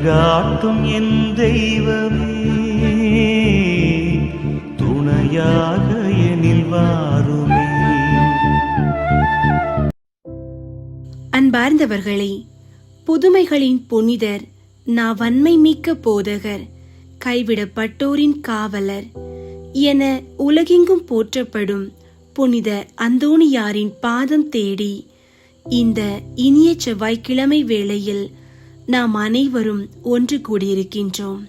வழிகாட்டும் என் தெய்வமே, துணையாக எனில் வாருமே. அன்பார்ந்தவர்களே, புதுமைகளின் புனிதர், வன்மை மிக்க போதகர், கைவிடப்பட்டோரின் காவலர் என உலகெங்கும் போற்றப்படும் புனித அந்தோணியாரின் பாதம் தேடி இந்த இனிய செவ்வாய்க்கிழமை வேளையில் நாம் அனைவரும் ஒன்று கூடியிருக்கின்றோம்.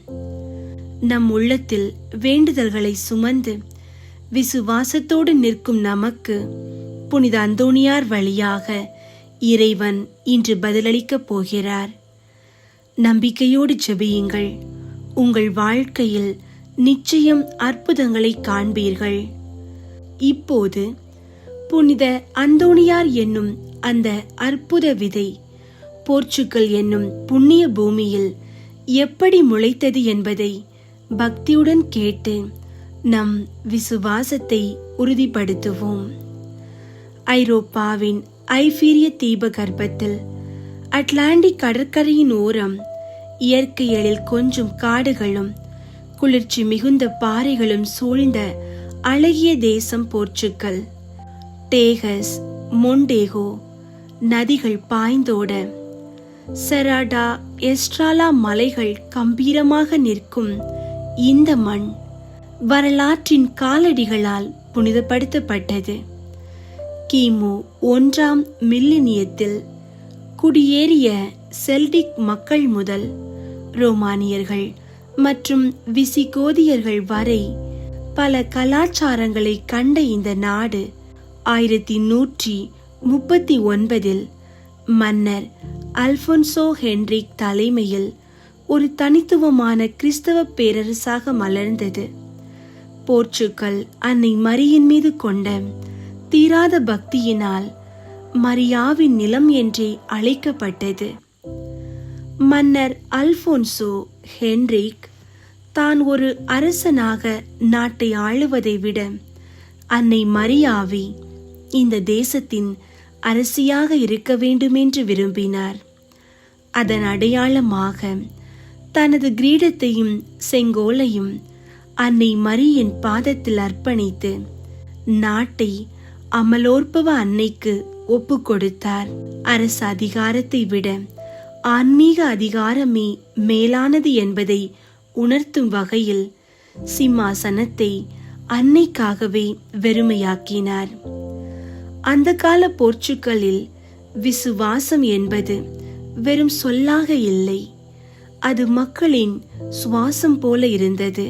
நம் உள்ளத்தில் வேண்டுதல்களை சுமந்து விசுவாசத்தோடு நிற்கும் நமக்கு புனித அந்தோணியார் வழியாக இறைவன் இன்று பதிலளிக்கப் போகிறார். நம்பிக்கையோடு ஜெபியுங்கள். உங்கள் வாழ்க்கையில் நிச்சயம் அற்புதங்களை காண்பீர்கள். இப்போது புனித அந்தோணியார் என்னும் அந்த அற்புத விதை போர்ச்சுகல் என்னும் புண்ணிய பூமியில் எப்படி முளைத்தது என்பதை பக்தியுடன் கேட்டு நம் விசுவாசத்தை உறுதிப்படுத்துவோம். ஐரோப்பாவின் ஐபீரிய தீபகற்பத்தில் அட்லாண்டிக் கடற்கரையின் ஓரம் இயற்கை எழில் கொஞ்சும் காடுகளும் குளிர்ச்சி மிகுந்த பாறைகளும் சூழ்ந்த அழகிய தேசம் போர்ச்சுகல். டேகஸ், மொண்டேகோ நதிகள் பாய்ந்தோட, செராடா, எஸ்ட்ராலா மலைகள் கம்பீரமாக நிற்கும் இந்த மண் வரலாற்றின் காலடிகளால் புனிதப்படுத்தப்பட்டது. கிமு 1ஆம் மில்லினியத்தில் குடியேறிய செல்டிக் மக்கள் முதல் ரோமானியர்கள் மற்றும் விசிகோதியர்கள் வரை பல கலாச்சாரங்களை கண்ட இந்த நாடு 1139 மன்னர் அல்போன்சோ ஹென்ரிக் தலைமையில் ஒரு தனித்துவமான கிறிஸ்தவ பேரரசாக மலர்ந்தது. போர்ச்சுகல் அன்னை மரியின் மீது கொண்ட தீராத பக்தியினால் மரியாவின் நிலம் என்றே அழைக்கப்பட்டது. மன்னர் அல்போன்சோ ஹென்ரிக் தான் ஒரு அரசனாக நாட்டை ஆளுவதை விட அன்னை மரியாவை இந்த தேசத்தின் அரசியாக இருக்க வேண்டுமென்று விரும்பினார். அதன் அடையாளமாக தனது கிரீடத்தையும் செங்கோலையும் அன்னை மரியின் பாதத்தில் அர்ப்பணித்து நாட்டை அமலோற்பவ அன்னைக்கு ஒப்பு கொடுத்தார். அரசு அதிகாரத்தை விட ஆன்மீக அதிகாரமே மேலானது என்பதை உணர்த்தும் வகையில் சிம்மாசனத்தை அன்னைக்காகவே வெறுமையாக்கினார். அந்த கால போர்ச்சுகலில் விசுவாசம் என்பது வெறும் சொல்லாக இல்லை, அது மக்களின் சுவாசம் போல இருந்தது.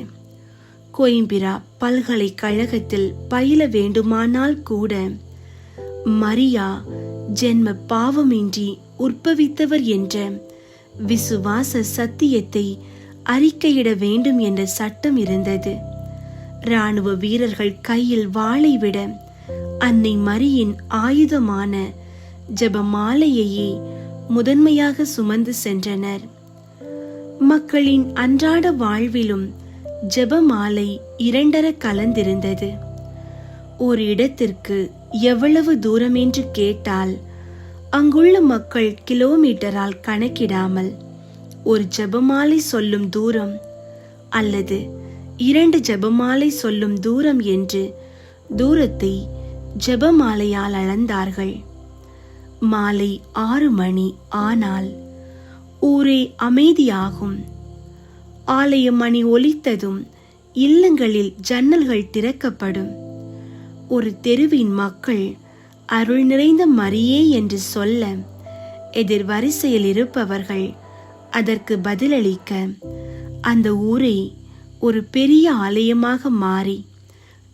கோயிம்பிரா பல்கலைக்கழகத்தில் பயில வேண்டுமானால் கூட மரியா ஜென்ம பாவமின்றி உற்பவித்தவர் என்ற விசுவாச சத்தியத்தை அறிக்கையிட வேண்டும் என்ற சட்டம் இருந்தது. இராணுவ வீரர்கள் கையில் வாளை விட அன்னை மரியின் ஆயுதமான ஜெபமாலையையே முதன்மையாக சுமந்து சென்றனர். மக்களின் அன்றாட வாழ்விலும் ஜெபமாலை இரண்டர கலந்திருந்தது. ஒரு இடத்திற்கு எவ்வளவு தூரம் என்று கேட்டால் அங்குள்ள மக்கள் கிலோமீட்டரால் கணக்கிடாமல் ஒரு ஜெபமாலை சொல்லும் தூரம் அல்லது 2 ஜெபமாலை சொல்லும் தூரம் என்று தூரத்தை ஜெபமாலையால் அளந்தார்கள். மாலை 6 மணி ஆனால் ஊரே அமைதியாகும். ஆலய மணி ஒலித்ததும் இல்லங்களில் ஜன்னல்கள் திறக்கப்படும். ஒரு தெருவின் மக்கள் அருள் நிறைந்த மரியே என்று சொல்ல எதிர் வரிசையில் இருப்பவர்கள் அதற்கு பதிலளிக்க அந்த ஊரே ஒரு பெரிய ஆலயமாக மாறி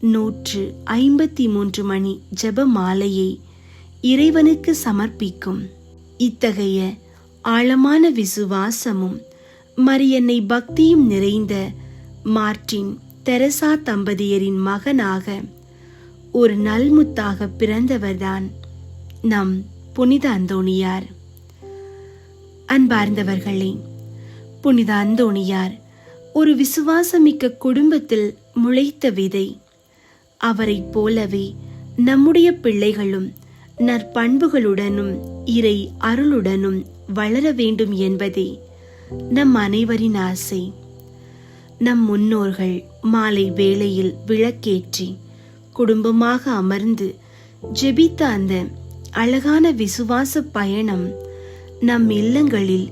153 மணி ஜெப மாலையை இறைவனுக்கு சமர்ப்பிக்கும். இத்தகைய ஆழமான விசுவாசமும் மரியன்னை பக்தியும் நிறைந்த மார்ட்டின் தெரசா தம்பதியரின் மகனாக ஒரு நல்முத்தாக பிறந்தவர்தான் நம் புனித அந்தோணியார். அன்பார்ந்தவர்களே, புனித அந்தோணியார் ஒரு விசுவாசமிக்க குடும்பத்தில் முளைத்த விதை. அவரைப் போலவே நம்முடைய பிள்ளைகளும் நற்பண்புகளுடனும் இறை அருளுடனும் வளர வேண்டும் என்பதே நம் அனைவரின் ஆசை. நம் முன்னோர்கள் மாலை வேளையில் விளக்கேற்றி குடும்பமாக அமர்ந்து ஜெபித்த அந்த அழகான விசுவாச பயணம் நம் இல்லங்களில்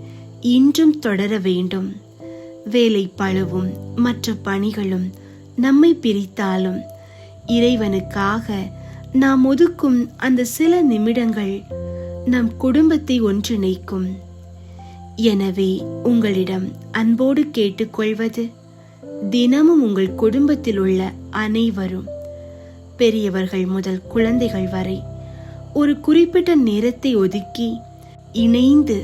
இன்றும் தொடர வேண்டும். வேலை பளுவும் மற்ற பணிகளும் நம்மை பிரித்தாலும் இறைவனுக்காக நாம் ஒதுக்கும் அந்த சில நிமிடங்கள் நம் குடும்பத்தை ஒன்றிணைக்கும். எனவே உங்களிடம் அன்போடு கேட்டுக்கொள்வது, தினமும் உங்கள் குடும்பத்தில் உள்ள அனைவரும், பெரியவர்கள் முதல் குழந்தைகள் வரை, ஒரு குறிப்பிட்ட நேரத்தை ஒதுக்கி இணைந்து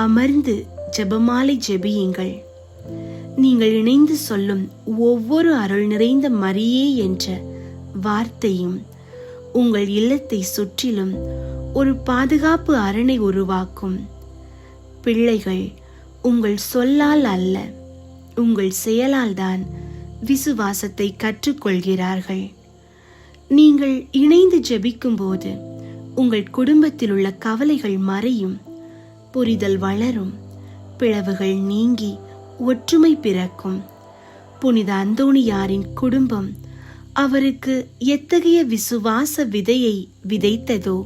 அமர்ந்து ஜெபமாலை ஜெபியுங்கள். நீங்கள் இணைந்து சொல்லும் ஒவ்வொரு அருள் நிறைந்த மரியே என்ற வார்த்தையும் உங்கள் இல்லத்தை சுற்றிலும் ஒரு பாதுகாப்பு அரணை உருவாக்கும். பிள்ளைகள் உங்கள் சொல்லால் அல்ல, உங்கள் செயலால் தான் விசுவாசத்தை கற்றுக்கொள்கிறார்கள். நீங்கள் இணைந்து ஜெபிக்கும் போது உங்கள் குடும்பத்தில் உள்ள கவலைகள் மறையும், புரிதல் வளரும், பிளவுகள் நீங்கி ஒற்றுமை பிறக்கும். புனித அந்தோணியாரின் குடும்பம் அவருக்கு எத்தகைய விசுவாச விதையை விதைத்ததோ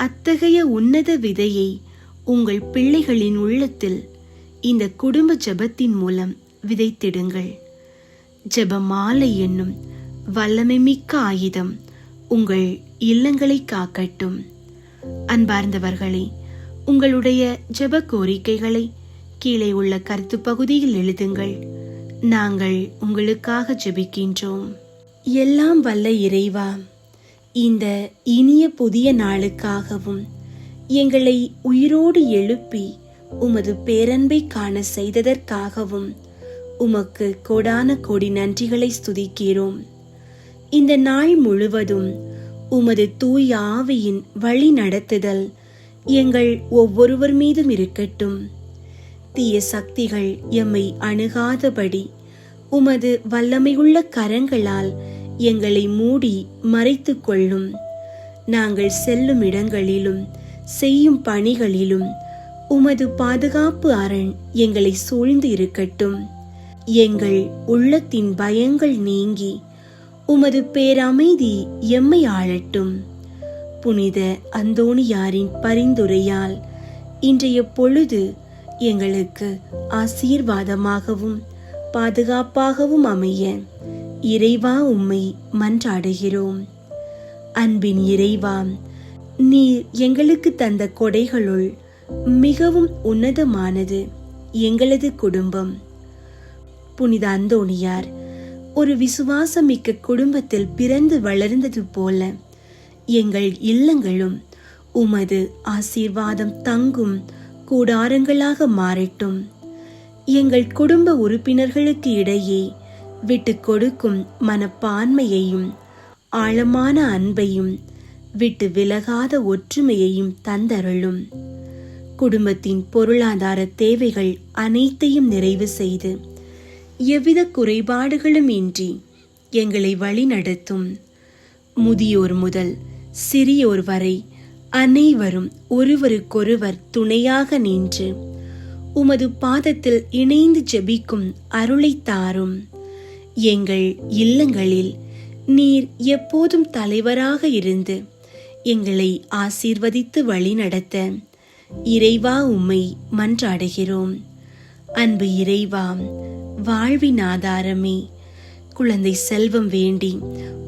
அத்தகைய உன்னத விதையை உங்கள் பிள்ளைகளின் உள்ளத்தில் இந்த குடும்ப ஜெபத்தின் மூலம் விதைத்திடுங்கள். ஜெபமாலை என்னும் வல்லமை மிக்க ஆயுதம் உங்கள் இல்லங்களை காக்கட்டும். அன்பார்ந்தவர்களே, உங்களுடைய ஜெப கோரிக்கைகளை கீழே உள்ள கருத்து பகுதியில் எழுதுங்கள். நாங்கள் உங்களுக்காக ஜெபிக்கின்றோம். எல்லாம் வல்ல இறைவா, இந்த இனிய புதிய நாளுக்காகவும் எங்களை உயிரோடு எழுப்பி உமது பேரன்பை காண செய்ததற்காகவும் உமக்கு கோடான கோடி நன்றிகளை ஸ்துதிக்கிறோம். இந்த நாள் முழுவதும் உமது தூய ஆவியின் வழி நடத்துதல் எங்கள் ஒவ்வொருவர் மீதும் இருக்கட்டும். தீய சக்திகள் எம்மை அணுகாதபடி உமது வல்லமையுள்ள கரங்களால் எங்களை மூடி மறைத்து கொள்ளும். நாங்கள் செல்லும் இடங்களிலும் செய்யும் பணிகளிலும் உமது பாதுகாப்பு அரண் எங்களை சூழ்ந்து இருக்கட்டும். எங்கள் உள்ளத்தின் பயங்கள் நீங்கி உமது பேரமைதி எம்மை ஆளட்டும். புனித அந்தோணியாரின் பரிந்துரையால் இன்றைய பொழுது எங்களுக்கு ஆசீர்வாதமாகவும் பாதுகாப்பாகவும் அமைய இறைவா உம்மை மன்றாடுகிறோம். அன்பின் இறைவா, நீர் எங்களுக்கு தந்த கொடைகளுள் மிகவும் உன்னதமானது எங்களது குடும்பம். புனித அந்தோணியார் ஒரு விசுவாசமிக்க குடும்பத்தில் பிறந்து வளர்ந்தது போல எங்கள் இல்லங்களும் உமது ஆசீர்வாதம் தங்கும் கூடாரங்களாக மாறட்டும். எங்கள் குடும்ப உறுப்பினர்களுக்கு இடையே விட்டு கொடுக்கும் மனப்பான்மையையும் ஆழமான அன்பையும் விட்டு விலகாத ஒற்றுமையையும் தந்தருளும். குடும்பத்தின் பொருளாதார தேவைகள் அனைத்தையும் நிறைவு செய்து எவ்வித குறைபாடுகளும் இன்றி எங்களை வழிநடத்தும். முதியோர் முதல் சிறியோர் வரை அனைவரும் ஒருவருக்கொருவர் துணையாக நின்று உமது பாதத்தில் இணைந்து ஜெபிக்கும் அருளை தாரும். எங்கள் இல்லங்களில் நீர் எப்போதும் தலைவராக இருந்து எங்களை ஆசீர்வதித்து வழிநடத்த இறைவா உம்மை மன்றாடுகிறோம். அன்பு இறைவா, வாழ்வின் ஆதாரமே, குழந்தை செல்வம் வேண்டி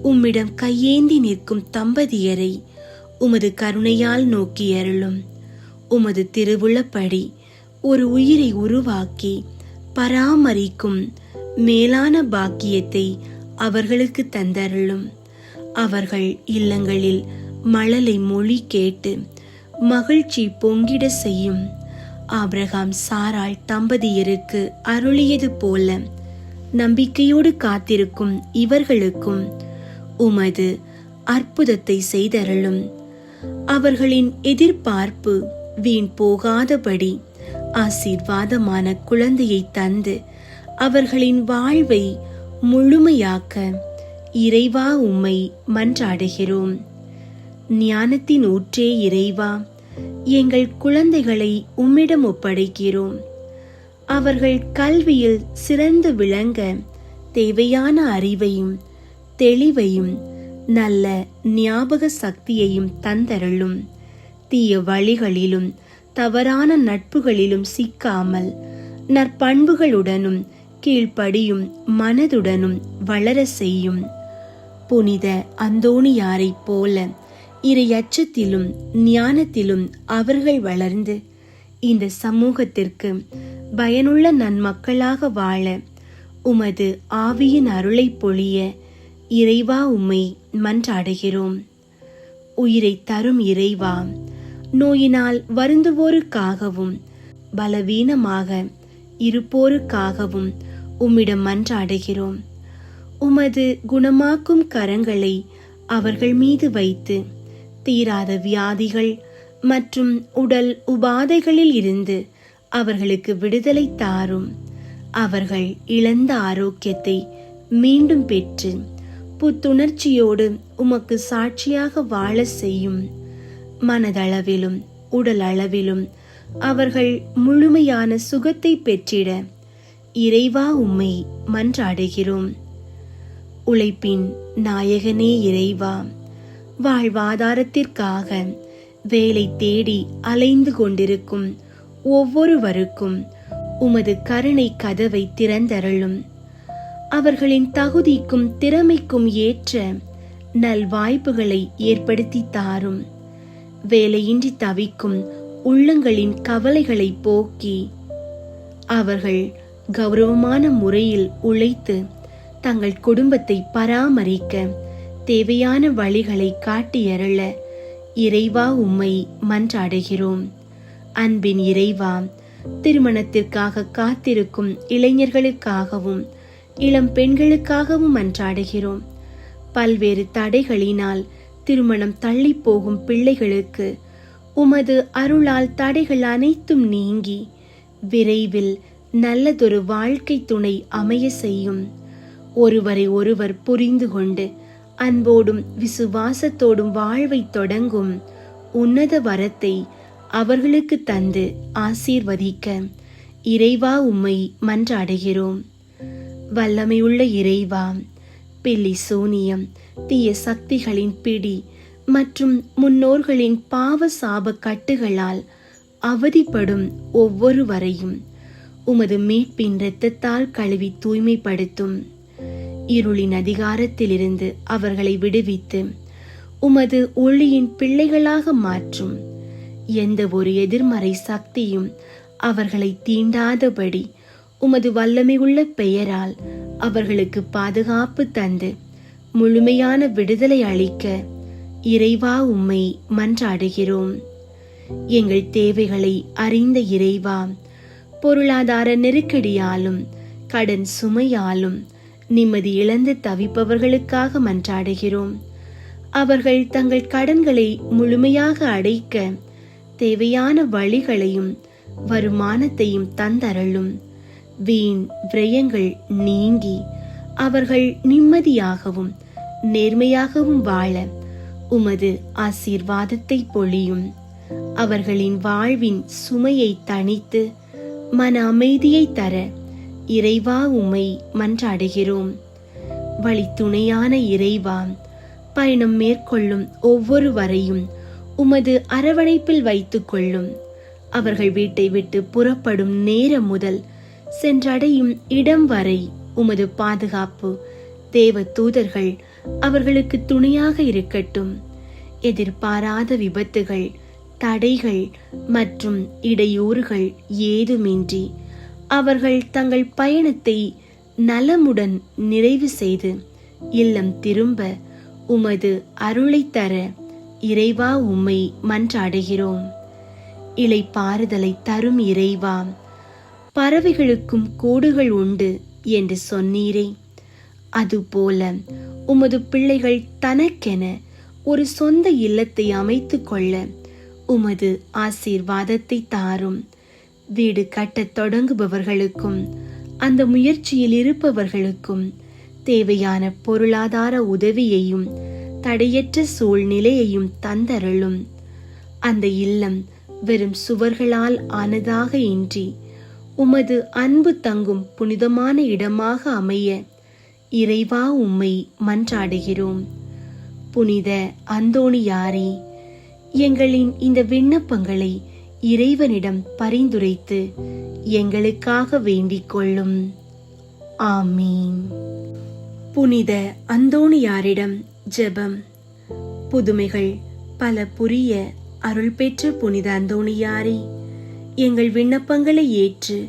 உம்மிடம் கையேந்தி நிற்கும் தம்பதியரை உமது கருணையால் நோக்கி அருளும். உமது திருவுளப்படி ஒரு உயிரை உருவாக்கி பராமரிக்கும் மேலான பாக்கியத்தை அவர்களுக்கு தந்தருளும். அவர்கள் இல்லங்களில் மழலை மொழி கேட்டு மகிழ்ச்சி பொங்கிட செய்யும். ஆபிரகாம் சாராள் தம்பதியருக்கு அருளியது போல நம்பிக்கையோடு காத்திருக்கும் இவர்களுக்கும் உமது அற்புதத்தை செய்தருளும். அவர்களின் எதிர்பார்ப்பு வீண் போகாதபடி ஆசீர்வாதமான குழந்தையை தந்து அவர்களின் வாழ்வை முழுமையாக்க இறைவா உம்மை மன்றாடுகிறோம். ஞானத்தின் ஊற்றே இறைவா, எங்கள் குழந்தைகளை உம்மிடம் ஒப்படைக்கிறோம். அவர்கள் கல்வியில் சிறந்து விளங்க தேவையான அறிவையும் தெளிவையும் நல்ல ஞாபக சக்தியையும் தந்தருளும். தீய வழிகளிலும் தவறான நட்புகளிலும் சிக்காமல் நற்பண்புகளுடனும் கீழ்ப்படியும் மனதுடனும் வளர செய்யும். புனித அந்தோணியாரைப் போல இறையச்சத்திலும் ஞானத்திலும் அவர்கள் வளர்ந்து இந்த சமூகத்திற்கு பயனுள்ள நன்மக்களாக வாழ உமது ஆவியின் அருளை பொழிய இறைவா உம்மை மன்றாடுகிறோம். உயிரை தரும் இறைவா, நோயினால் வருந்துவோருக்காகவும் பலவீனமாக இருப்போருக்காகவும் உம்மிடம் மன்றாடுகிறோம். உமது குணமாக்கும் கரங்களை அவர்கள் மீது வைத்து தீராத வியாதிகள் மற்றும் உடல் உபாதைகளில் இருந்து அவர்களுக்கு விடுதலை தாரும். அவர்கள் இழந்த ஆரோக்கியத்தை மீண்டும் பெற்று புத்துணர்ச்சியோடு உமக்கு சாட்சியாக வாழ செய்யும். மனதளவிலும் உடல் அளவிலும் அவர்கள் முழுமையான சுகத்தை பெற்றிட இறைவா உம்மை மன்றாடுகிறோம். உழைப்பின் நாயகனே இறைவா, வாழ்வாதாரத்திற்காக வேலை தேடி அலைந்து கொண்டிருக்கும் ஒவ்வொருவருக்கும் உமது கருணை கதவை திறந்தருளும். அவர்களின் தகுதிக்கும் திறமைக்கும் ஏற்ற நல்வாய்ப்புகளை ஏற்படுத்தி தாரும். வேலையின்றி தவிக்கும் உள்ளங்களின் கவலைகளை போக்கி அவர்கள் கௌரவமான முறையில் உழைத்து தங்கள் குடும்பத்தை பராமரிக்க தேவையான வழிகளை காட்டியருள இறைவா உம்மை மன்றாடுகிறோம். அன்பின் இறைவா, திருமணத்திற்காக காத்திருக்கும் இளைஞர்களுக்காகவும் இளம் பெண்களுக்காகவும் மன்றாடுகிறோம். பல்வேறு தடைகளினால் திருமணம் தள்ளி போகும் பிள்ளைகளுக்கு உமது அருளால் தடைகள் அனைத்தும் நீங்கி விரைவில் நல்லதொரு வாழ்க்கை துணை அமைய செய்யும். ஒருவரை ஒருவர் புரிந்து கொண்டு அன்போடும் விசுவாசத்தோடும் வாழ்வை தொடங்கும் உன்னத வரத்தை அவர்களுக்கு தந்து ஆசீர்வதிக்க இறைவா உம்மை மன்றாடுகிறோம். வல்லமையுள்ள இறைவா, பில்லி சூனியம், தீய சக்திகளின் பிடி மற்றும் முன்னோர்களின் பாவ சாப கட்டுகளால் அவதிப்படும் ஒவ்வொருவரையும் உமது மீட்பின் இரத்தத்தால் கழுவி தூய்மைப்படுத்தும். இருளின் அதிகாரத்திலிருந்து அவர்களை விடுவித்து உமது ஒளியின் பிள்ளைகளாக மாற்றும். எந்த ஒரு எதிர்மறை சக்தியும் அவர்களை தீண்டாதபடி உமது வல்லமை உள்ள பெயரால் அவர்களுக்கு பாதுகாப்பு தந்து முழுமையான விடுதலை அளிக்க இறைவா உம்மை மன்றாடுகிறோம். எங்கள் தேவைகளை அறிந்த இறைவா, பொருளாதார நெருக்கடியாலும் கடன் சுமையாலும் நிம்மதி இழந்து தவிப்பவர்களுக்காக மன்றாடுகிறோம். அவர்கள் தங்கள் கடன்களை முழுமையாக அடைக்க தேவையான வழிகளையும் வருமானத்தையும் தந்தருளும். வீண் விரயங்கள் நீங்கி அவர்கள் நிம்மதியாகவும் நேர்மையாகவும் வாழ உமது ஆசீர்வாதத்தை பொழியும். அவர்களின் வாழ்வின் சுமையை தணித்து மன அமைதியை தர இறைவா உம்மை மன்றாடுகிறோம். வழித்துணையான இறைவா, பயணம் மேற்கொள்ளும் ஒவ்வொருவரையும் உமது அரவணைப்பில் வைத்துக் கொள்ளும். அவர்கள் வீட்டை விட்டு புறப்படும் நேரம் முதல் சென்றடையும் இடம் வரை உமது பாதுகாப்பு தேவ தூதர்கள் அவர்களுக்கு துணையாக இருக்கட்டும். எதிர்பாராத விபத்துகள், தடைகள் மற்றும் இடையூறுகள் ஏதுமின்றி அவர்கள் தங்கள் பயணத்தை நலமுடன் நிறைவு செய்து இல்லம் திரும்ப உமது அருளை தர இறைவா உம்மை மன்றாடுகிறோம். இளைப்பாறுதலை தரும் இறைவா, பறவைகளுக்கும் கூடுகள் உண்டு என்று சொன்னீரே, அதுபோல உமது பிள்ளைகள் தனக்கென ஒரு சொந்த இல்லத்தை அமைத்துக் கொள்ள உமது ஆசீர்வாதத்தை தாரும். வீடு கட்டத் தொடங்குபவர்களுக்கும் அந்த முயற்சியில் இருப்பவர்களுக்கும் தேவையான பொருளாதார உதவியையும் தடையற்ற சூழ்நிலையையும் தந்தருளும். அந்த இல்லம் வெறும் சுவர்களால் ஆனதாக இன்றி உமது அன்பு தங்கும் புனிதமான இடமாக அமைய இறைவா உம்மை மன்றாடுகிறோம். புனித அந்தோணியாரே, எங்களின் இந்த விண்ணப்பங்களை இறைவனிடம் பரிந்துரைத்து எங்களுக்காக வேண்டிக் கொள்ளும். ஆமீன். புனித அந்தோணியாரிடம் ஜெபம். புதுமைகள் பல புரிய அருள் பெற்ற புனித அந்தோணியாரே, எங்கள் விண்ணப்பங்களை ஏற்று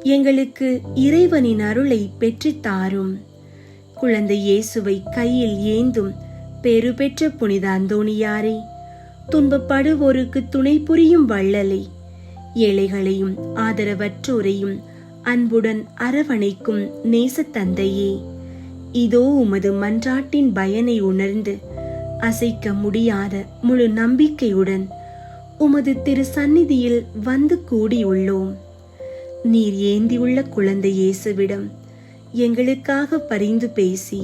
எங்களுக்கு இறைவனின் அருளை பெற்றுத் தாரும். குழந்தை இயேசுவை கையில் ஏந்தும் பேறு பெற்ற புனித அந்தோணியாரே, துன்பப்படுவோருக்கு துணை புரியும் வள்ளலை, ஏழைகளையும் ஆதரவற்றோரையும் அன்புடன் அரவணைக்கும் நேசத்தந்தையே, இதோ உமது மன்றாட்டின் பயனை உணர்ந்து அசைக்க முடியாத முழு நம்பிக்கையுடன் உமது திரு சந்நிதியில் வந்து கூடியுள்ளோம். நீர் ஏந்தியுள்ள குழந்தை இயேசுவிடம் எங்களுக்காக பரிந்து பேசி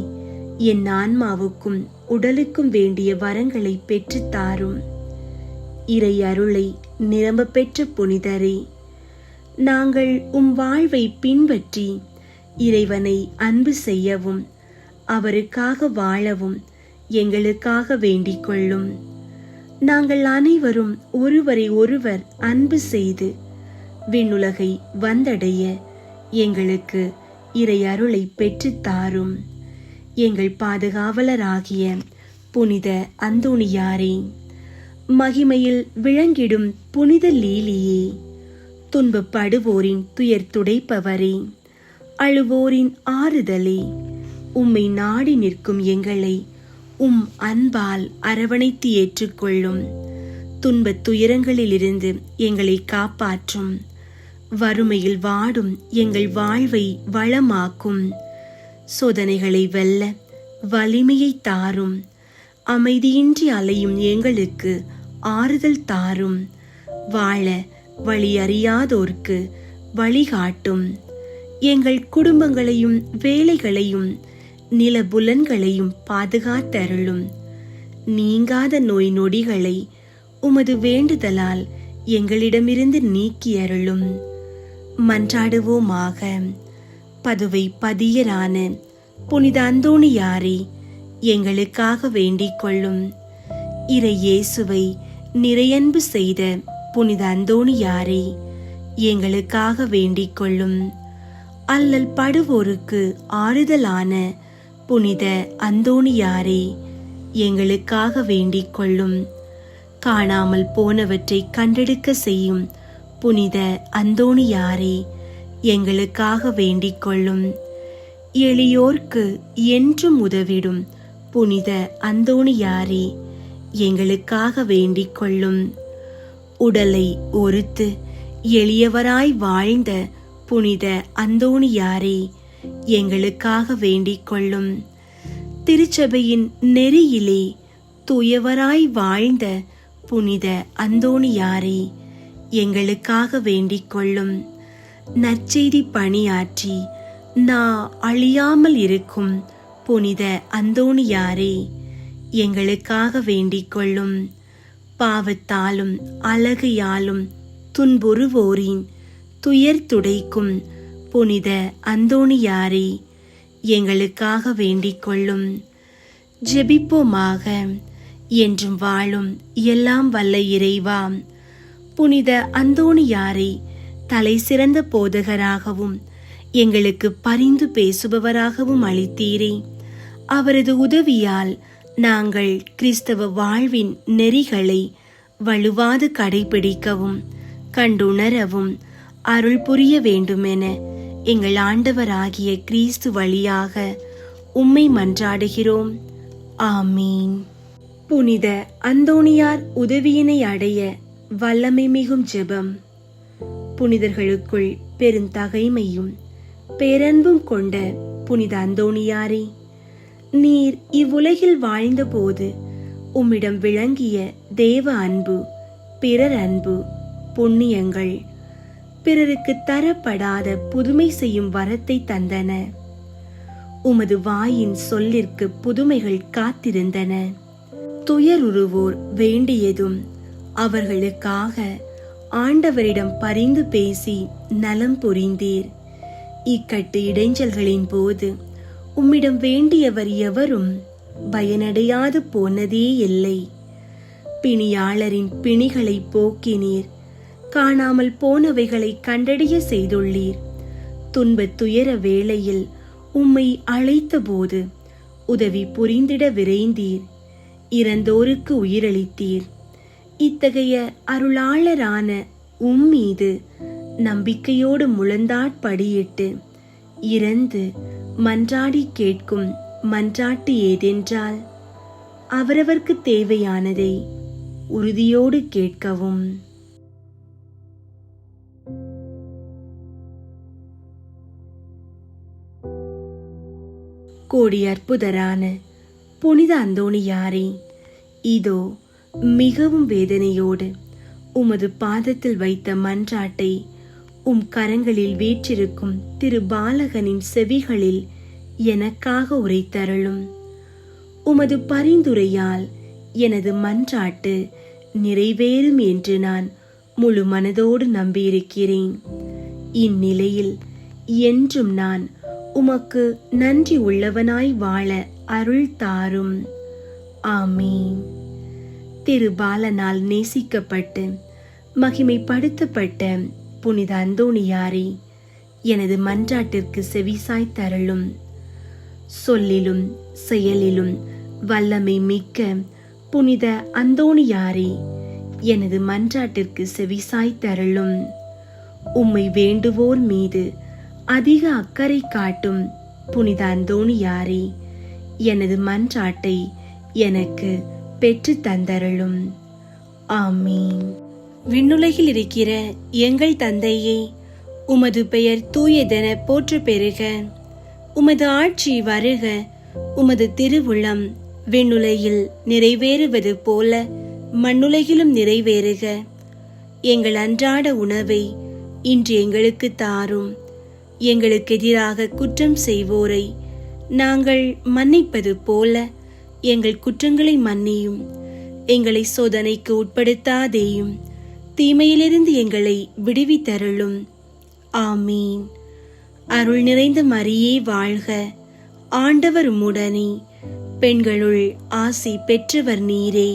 என் ஆன்மாவுக்கும் உடலுக்கும் வேண்டிய வரங்களை பெற்றுத் தாரும். இறை அருளை நிரம்ப பெற்ற புனிதரே, நாங்கள் வாழ்வை பின்பற்றி இறைவனை அன்பு செய்யவும் அவருக்காக வாழவும் எங்களுக்காக வேண்டிக் கொள்ளும். நாங்கள் அனைவரும் ஒருவரை ஒருவர் அன்பு செய்து விண்ணுலகை வந்தடைய எங்களுக்கு இறை அருளை பெற்றுத் தாரும். எங்கள் பாதுகாவலராகிய புனித அந்தோணியாரே, மகிமையில் விளங்கிடும் புனித லீலியே, துன்பப்படுவோரின் துயர் துடைப்பவரே, அழுவோரின் ஆறுதலே, உம்மை நாடி நிற்கும் எங்களை அன்பால் அரவணைத்து ஏற்றுக்கொள்ளும். துன்பத் துயரங்களிலிருந்து எங்களை காப்பாற்றும். வறுமையில் வாடும் எங்கள் வாழ்வை வளமாக்கும். சோதனைகளை வெல்ல வலிமையை தாரும். அமைதியின்றி அலையும் எங்களுக்கு ஆறுதல் தாரும். வாழ வழி அறியாதோர்க்கு வழிகாட்டும். எங்கள் குடும்பங்களையும் வேலைகளையும் நிலபுலன்களையும் பாதுகாத்தருளும். நீங்காத நோய் நொடிகளை உமது வேண்டுதலால் எங்களிடமிருந்து நீக்கி அருளும். மன்றாடுவோமாக. பதுவை பதியரான புனித அந்தோணியாரே, எங்களுக்காக வேண்டிக் கொள்ளும். இறை இயேசுவை நிறையன்பு செய்த புனித அந்தோணியாரே, எங்களுக்காக வேண்டிக் கொள்ளும். அல்லல் படுவோருக்கு ஆறுதலான புனித அந்தோணியாரே, எங்களுக்காக வேண்டிக் கொள்ளும். காணாமல் போனவற்றை கண்டெடுக்க செய்யும் புனித அந்தோணியாரே, எங்களுக்காக வேண்டிக் கொள்ளும். எளியோர்க்கு என்றும் உதவிடும் புனித அந்தோணியாரே, எங்களுக்காக வேண்டிக் கொள்ளும். உடலை ஒருத்து எளியவராய் வாழ்ந்த புனித அந்தோணியாரே, எங்களுக்காக வேண்டிக் கொள்ளும். திருச்சபையின் நெறியிலே தூயவராய் வாழ்ந்த புனித அந்தோணியாரே, எங்களுக்காக வேண்டிக் கொள்ளும். நற்செய்தி பணியாற்றி அழியாமல் இருக்கும் புனித அந்தோணியாரே, எங்களுக்காக வேண்டிக் கொள்ளும். பாவத்தாலும் அழகையாலும் துன்புறுவோரின் துயர் துடைக்கும் புனித அந்தோணியாரே, எங்களுக்காக வேண்டிக் கொள்ளும். ஜெபிப்போமாக. என்றும் வாழும் எல்லாம் வல்ல இறைவா, புனித அந்தோணியாரை தலை சிறந்த போதகராகவும் எங்களுக்கு பரிந்து பேசுபவராகவும் அளித்தீரே. அவரது உதவியால் நாங்கள் கிறிஸ்தவ வாழ்வின் நெறிகளை வலுவாது கடைபிடிக்கவும் கண்டுணரவும் அருள் புரிய வேண்டுமென எங்கள் ஆண்டவராகிய கிறிஸ்து வழியாக உம்மை மன்றாடுகிறோம். ஆமீன். புனித அந்தோணியார் உதவியினை அடைய வல்லமை மிகும் ஜெபம். புனிதர்களுக்குள் பெருந்தகைமையும் பேரன்பும் கொண்ட புனித அந்தோணியாரே, நீர் இவ்வுலகில் வாழ்ந்தபோது உம்மிடம் விளங்கிய தேவ அன்பு, பிறர் அன்பு, புண்ணியங்கள் பிறருக்கு தரப்படாத புதுமை செய்யும் வரத்தை தந்தன. உமது வாயின் சொல்லிற்கு புதுமைகள் காத்திருந்தன. துயருறுவோர் வேண்டியதும் அவர்களுக்காக ஆண்டவரிடம் பரிந்து பேசி நலம் புரிந்தீர். இக்கட்டு இடைஞ்சல்களின் போது உம்மிடம் வேண்டியவர் எவரும் பயனடையாது போனதே இல்லை. பிணியாளரின் பிணிகளை போக்கினீர். காணாமல் போனவைகளை கண்டடைய செய்துள்ளீர். துன்பத் துயர வேளையில் உம்மை அழைத்தபோது உதவி புரிந்திட விரைந்தீர். இறந்தோருக்கு உயிரளித்தீர். இத்தகைய அருளாளரான உம்மீது நம்பிக்கையோடு முழந்தாட்படியிட்டு இறந்து மன்றாடி கேட்கும் மன்றாட்டு ஏதென்றால் அவரவர்க்கு தேவையானதை உறுதியோடு கேட்கவும். கோடி அற்புதரான புனித அந்தோணியாரே, இதோ மிகவும் வேதனையோடு உமது பாதத்தில் வைத்த மன்றாட்டை உம் கரங்களில் வீற்றிருக்கும் திரு பாலகனின் செவிகளில் எனக்காக உரைத்தருளும். உமது பரிந்துரையால் எனது மன்றாட்டு நிறைவேறும் என்று நான் முழு மனதோடு நம்பியிருக்கிறேன். இந்நிலையில் என்றும் நான் உமக்கு நன்றி உள்ளவனாய் வாழ அருள் தாரும். ஆமீன். திரு பாலனால் நேசிக்கப்பட்டு மகிமைப்படுத்தப்பட்ட புனித அந்தோணியாரே, எனது மன்றாட்டிற்கு செவிசாய் தருளும். சொல்லிலும் செயலிலும் வல்லமை மிக்க புனித அந்தோணியாரே, எனது மன்றாட்டிற்கு செவிசாய் தருளும். உம்மை வேண்டுவோர் மீது அதிக அக்கறை காட்டும் புனித அந்தோணியாரே, எனது மன்றாட்டை எனக்கு பெற்று தந்தருளும். ஆமீன். விண்ணுலகில் இருக்கிற எங்கள் தந்தையே, உமது பெயர் தூயதென போற்ற பெறுக. உமது ஆட்சி வருக. உமது திருவுளம் விண்ணுலகில் நிறைவேறுவது போல மண்ணுலகிலும் நிறைவேறுக. எங்கள் அன்றாட உணவை இன்று எங்களுக்கு தாரும். எங்களுக்கு எதிராக குற்றம் செய்வோரை நாங்கள் மன்னிப்பது போல எங்கள் குற்றங்களை மன்னியும். எங்களை சோதனைக்கு உட்படுத்தாதேயும், தீமையிலிருந்து எங்களை விடுவித்தருளும். ஆமீன். அருள் நிறைந்த மரியே வாழ்க. ஆண்டவர் உம்முடனே, பெண்களுள் ஆசி பெற்றவர் நீரே.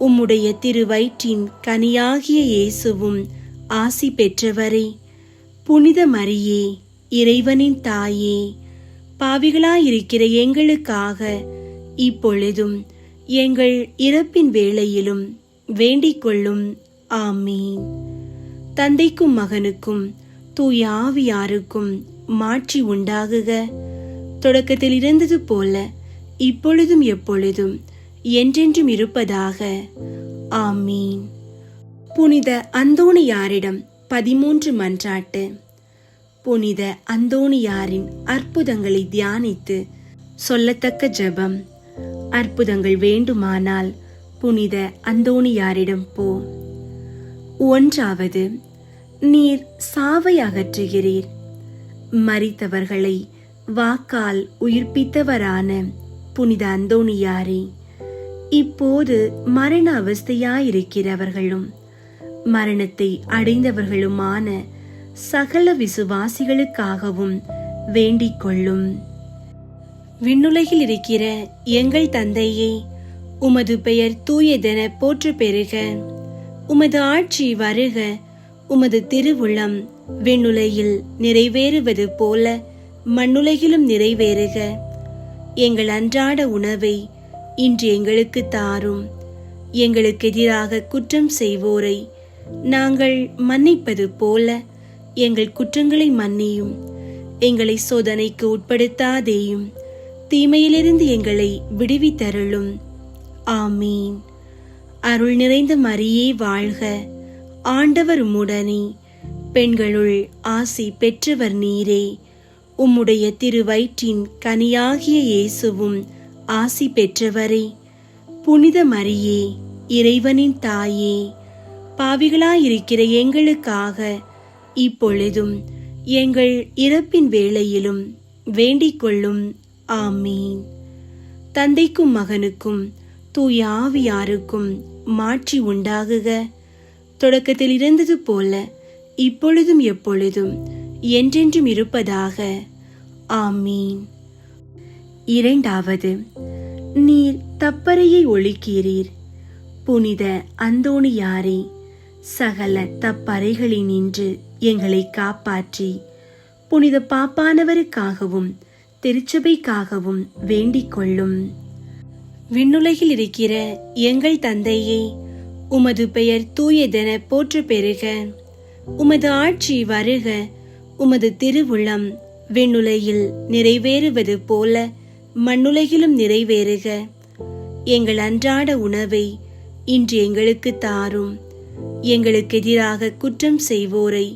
உம்முடைய திருவயிற்றின் கனியாகிய இயேசுவும் ஆசி பெற்றவரே. புனித மரியே, இறைவனின் தாயே, பாவிகளாயிருக்கிற எங்களுக்காக இப்பொழுதும் எங்கள் இறப்பின் வேளையிலும் வேண்டிக் கொள்ளும். ஆமீன். தந்தைக்கும் மகனுக்கும் தூய ஆவியாருக்கும் மாட்சி உண்டாகுக. தொடக்கத்தில் இருந்தது போல இப்பொழுதும் எப்பொழுதும் என்றென்றும் இருப்பதாக. ஆமீன். புனித அந்தோணியாரிடம் 13 மன்றாட்டு. புனித அந்தோணியாரின் அற்புதங்களை தியானித்து சொல்லத்தக்க ஜெபம். அற்புதங்கள் வேண்டுமானால் புனித அந்தோணியாரிடம் போ. 1. நீர் சாவை அகற்றுகிறீர். மரித்தவர்களை வாக்கால் உயிர்ப்பித்தவரான புனித அந்தோணியாரே, இப்போது மரண அவஸ்தையாயிருக்கிறவர்களும் மரணத்தை அடைந்தவர்களுமான சகல விசுவாசிகளுக்காகவும் வேண்டிக் கொள்ளும். விண்ணுலகில் இருக்கிற எங்கள் தந்தையே, உமது பெயர் தூயதென போற்ற பெறுக. உமது ஆட்சி வருக. உமது திருவுளம் விண்ணுலகில் நிறைவேறுவது போல மண்ணுலகிலும் நிறைவேறுக. எங்கள் அன்றாட உணவை இன்று எங்களுக்கு தாரும். எங்களுக்கு எதிராக குற்றம் செய்வோரை நாங்கள் மன்னிப்பது போல எங்கள் குற்றங்களை மன்னியும். எங்களை சோதனைக்கு உட்படுத்தாதேயும், தீமையிலிருந்து எங்களை விடுவித்தருளும். ஆமீன். அருள் நிறைந்த மரியே வாழ்க. ஆண்டவர் உம்முடனே, பெண்களுள் ஆசி பெற்றவர் நீரே. உம்முடைய திருவயிற்றின் கனியாகிய இயேசுவும் ஆசி பெற்றவரே. புனித மரியே, இறைவனின் தாயே, பாவிகளாயிருக்கிற எங்களுக்காக இப்பொழுதும் எங்கள் இறப்பின் வேளையிலும் வேண்டிக் கொள்ளும். ஆமீன். தந்தைக்கும் மகனுக்கும் தூய ஆவியாருக்கும் மாட்சி உண்டாகுக. தொடக்கத்தில் இருந்தது போல இப்பொழுதும் எப்பொழுதும் என்றென்றும் இருப்பதாக. ஆமீன். இரண்டாவது, நீர் தப்பறையை ஒழிக்கிறீர். புனித அந்தோணியாரே, சகல தப்பறைகளினின்று எங்களை காப்பாற்றி புனித பாப்பானவருக்காகவும் திருச்சபைக்காகவும் வேண்டிக் கொள்ளும். விண்ணுலகில் இருக்கிற எங்கள் தந்தையே, உமது பெயர் தூயதென போற்று பெறுக. உமது ஆட்சி வருக. உமது திருவுளம் விண்ணுலகில் நிறைவேறுவது போல மண்ணுலகிலும் நிறைவேறுக. எங்கள் அன்றாட உணவை இன்று எங்களுக்கு தாரும். எங்களுக்கு எதிராக குற்றம் செய்வோரை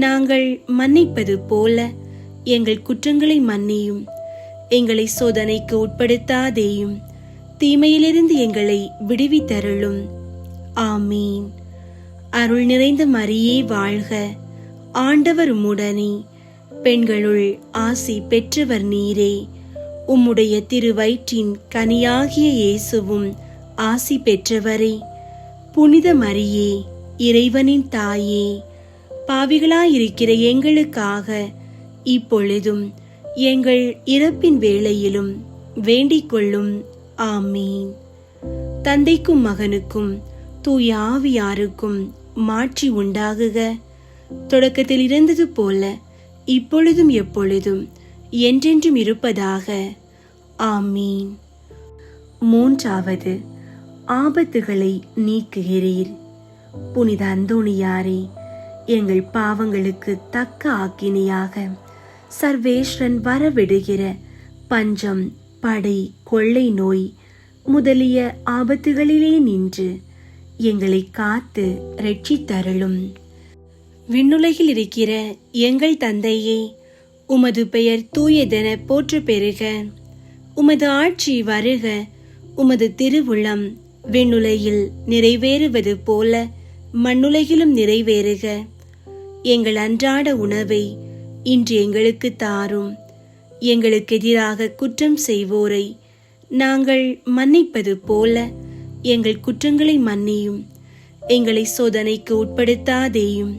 நாங்கள் மன்னிப்பது போல எங்கள் குற்றங்களை மன்னியும். எங்களை சோதனைக்கு உட்படுத்தாதேயும், தீமையிலிருந்து எங்களை விடுவித்தருளும். ஆமீன். அருள் நிறைந்த மரியே வாழ்க. ஆண்டவர் உம்முடனே, பெண்களுள் ஆசி பெற்றவர் நீரே. உம்முடைய திருவயிற்றின் கனியாகிய இயேசுவும் ஆசி பெற்றவரே. புனித மரியே, இறைவனின் தாயே, பாவிகளாயிருக்கிற எங்களுக்காக இப்பொழுதும் எங்கள் இறப்பின் வேளையிலும் வேண்டிக் கொள்ளும். ஆமீன். தந்தைக்கும் மகனுக்கும் தூய ஆவியாருக்கும் மாட்சி உண்டாகுக. தொடக்கத்தில் இருந்தது போல இப்பொழுதும் எப்பொழுதும் என்றென்றும் இருப்பதாக. ஆமீன். மூன்றாவது, ஆபத்துகளை நீக்குகிறீர். புனித அந்தோணியாரே, எங்கள் பாவங்களுக்கு தக்க ஆக்கினியாக சர்வேஸ்வரன் வரவிடுகிற பஞ்சம், படை, கொள்ளை நோய் முதலிய ஆபத்துகளிலே நின்று எங்களை காத்து இரட்சித்தருளும். விண்ணுலகில் இருக்கிற எங்கள் தந்தையே, உமது பெயர் தூயதென போற்று பெறுக. உமது ஆட்சி வருக. உமது திருவுளம் விண்ணுலகில் நிறைவேறுவது போல மண்ணுலகிலும் நிறைவேறுக. எங்கள் அன்றாட உணவை இன்று எங்களுக்கு தாரும். எங்களுக்கு எதிராக குற்றம் செய்வோரை நாங்கள் மன்னிப்பது போல எங்கள் குற்றங்களை மன்னியும். எங்களை சோதனைக்கு உட்படுத்தாதேயும்,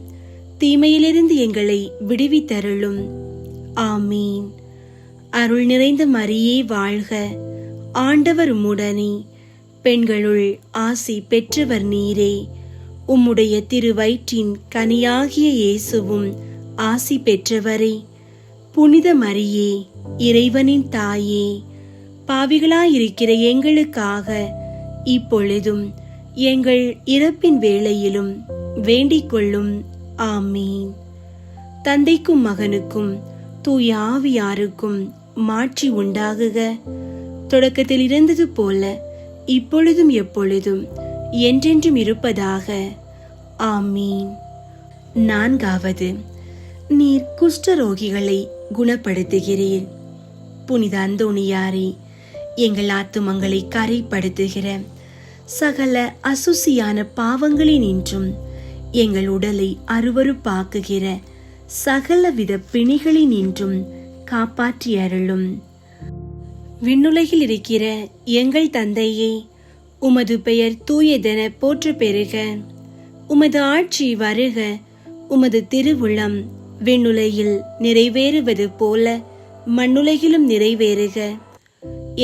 தீமையிலிருந்து எங்களை விடுவித்தருளும். ஆமீன். அருள் நிறைந்த மரியே வாழ்க. ஆண்டவர் உம்முடனே, பெண்களுள் ஆசி பெற்றவர் நீரே. உம்முடைய திருவயிற்றின் கனியாகிய இயேசுவும் ஆசி பெற்றவரே. புனித மரியே, இறைவனின் தாயே, பாவிகளாயிருக்கிற எங்களுக்காக இப்பொழுதும் எங்கள் இறப்பின் வேளையிலும் வேண்டிக் கொள்ளும். ஆமீன். தந்தைக்கும் மகனுக்கும் தூய ஆவியாருக்கும் மாட்சி உண்டாகுக. தொடக்கத்தில் இருந்தது போல இப்பொழுதும் எப்பொழுதும் என்றென்றும் இருப்பதாக. ஆமீன். நான்காவது, நீர் குஷ்டரோகிகளை குணப்படுத்துகிறீர். புனித அந்தோணியாரே, எங்கள் ஆத்துமங்களை கரைப்படுத்துகிற சகல அசுசியான பாவங்களினின்றும் எங்கள் உடலை அருவருப்பாக்குகிற சகலவித பிணிகளினின்றும் காப்பாற்றி அருளும். விண்ணுலகில் இருக்கிற எங்கள் தந்தையே, உமது பெயர் தூயதென போற்று பெறுக. உமது ஆட்சி வருக. உமது திருவுளம் விண்ணுலகில் நிறைவேறுவது போல மண்ணுலகிலும் நிறைவேறுக.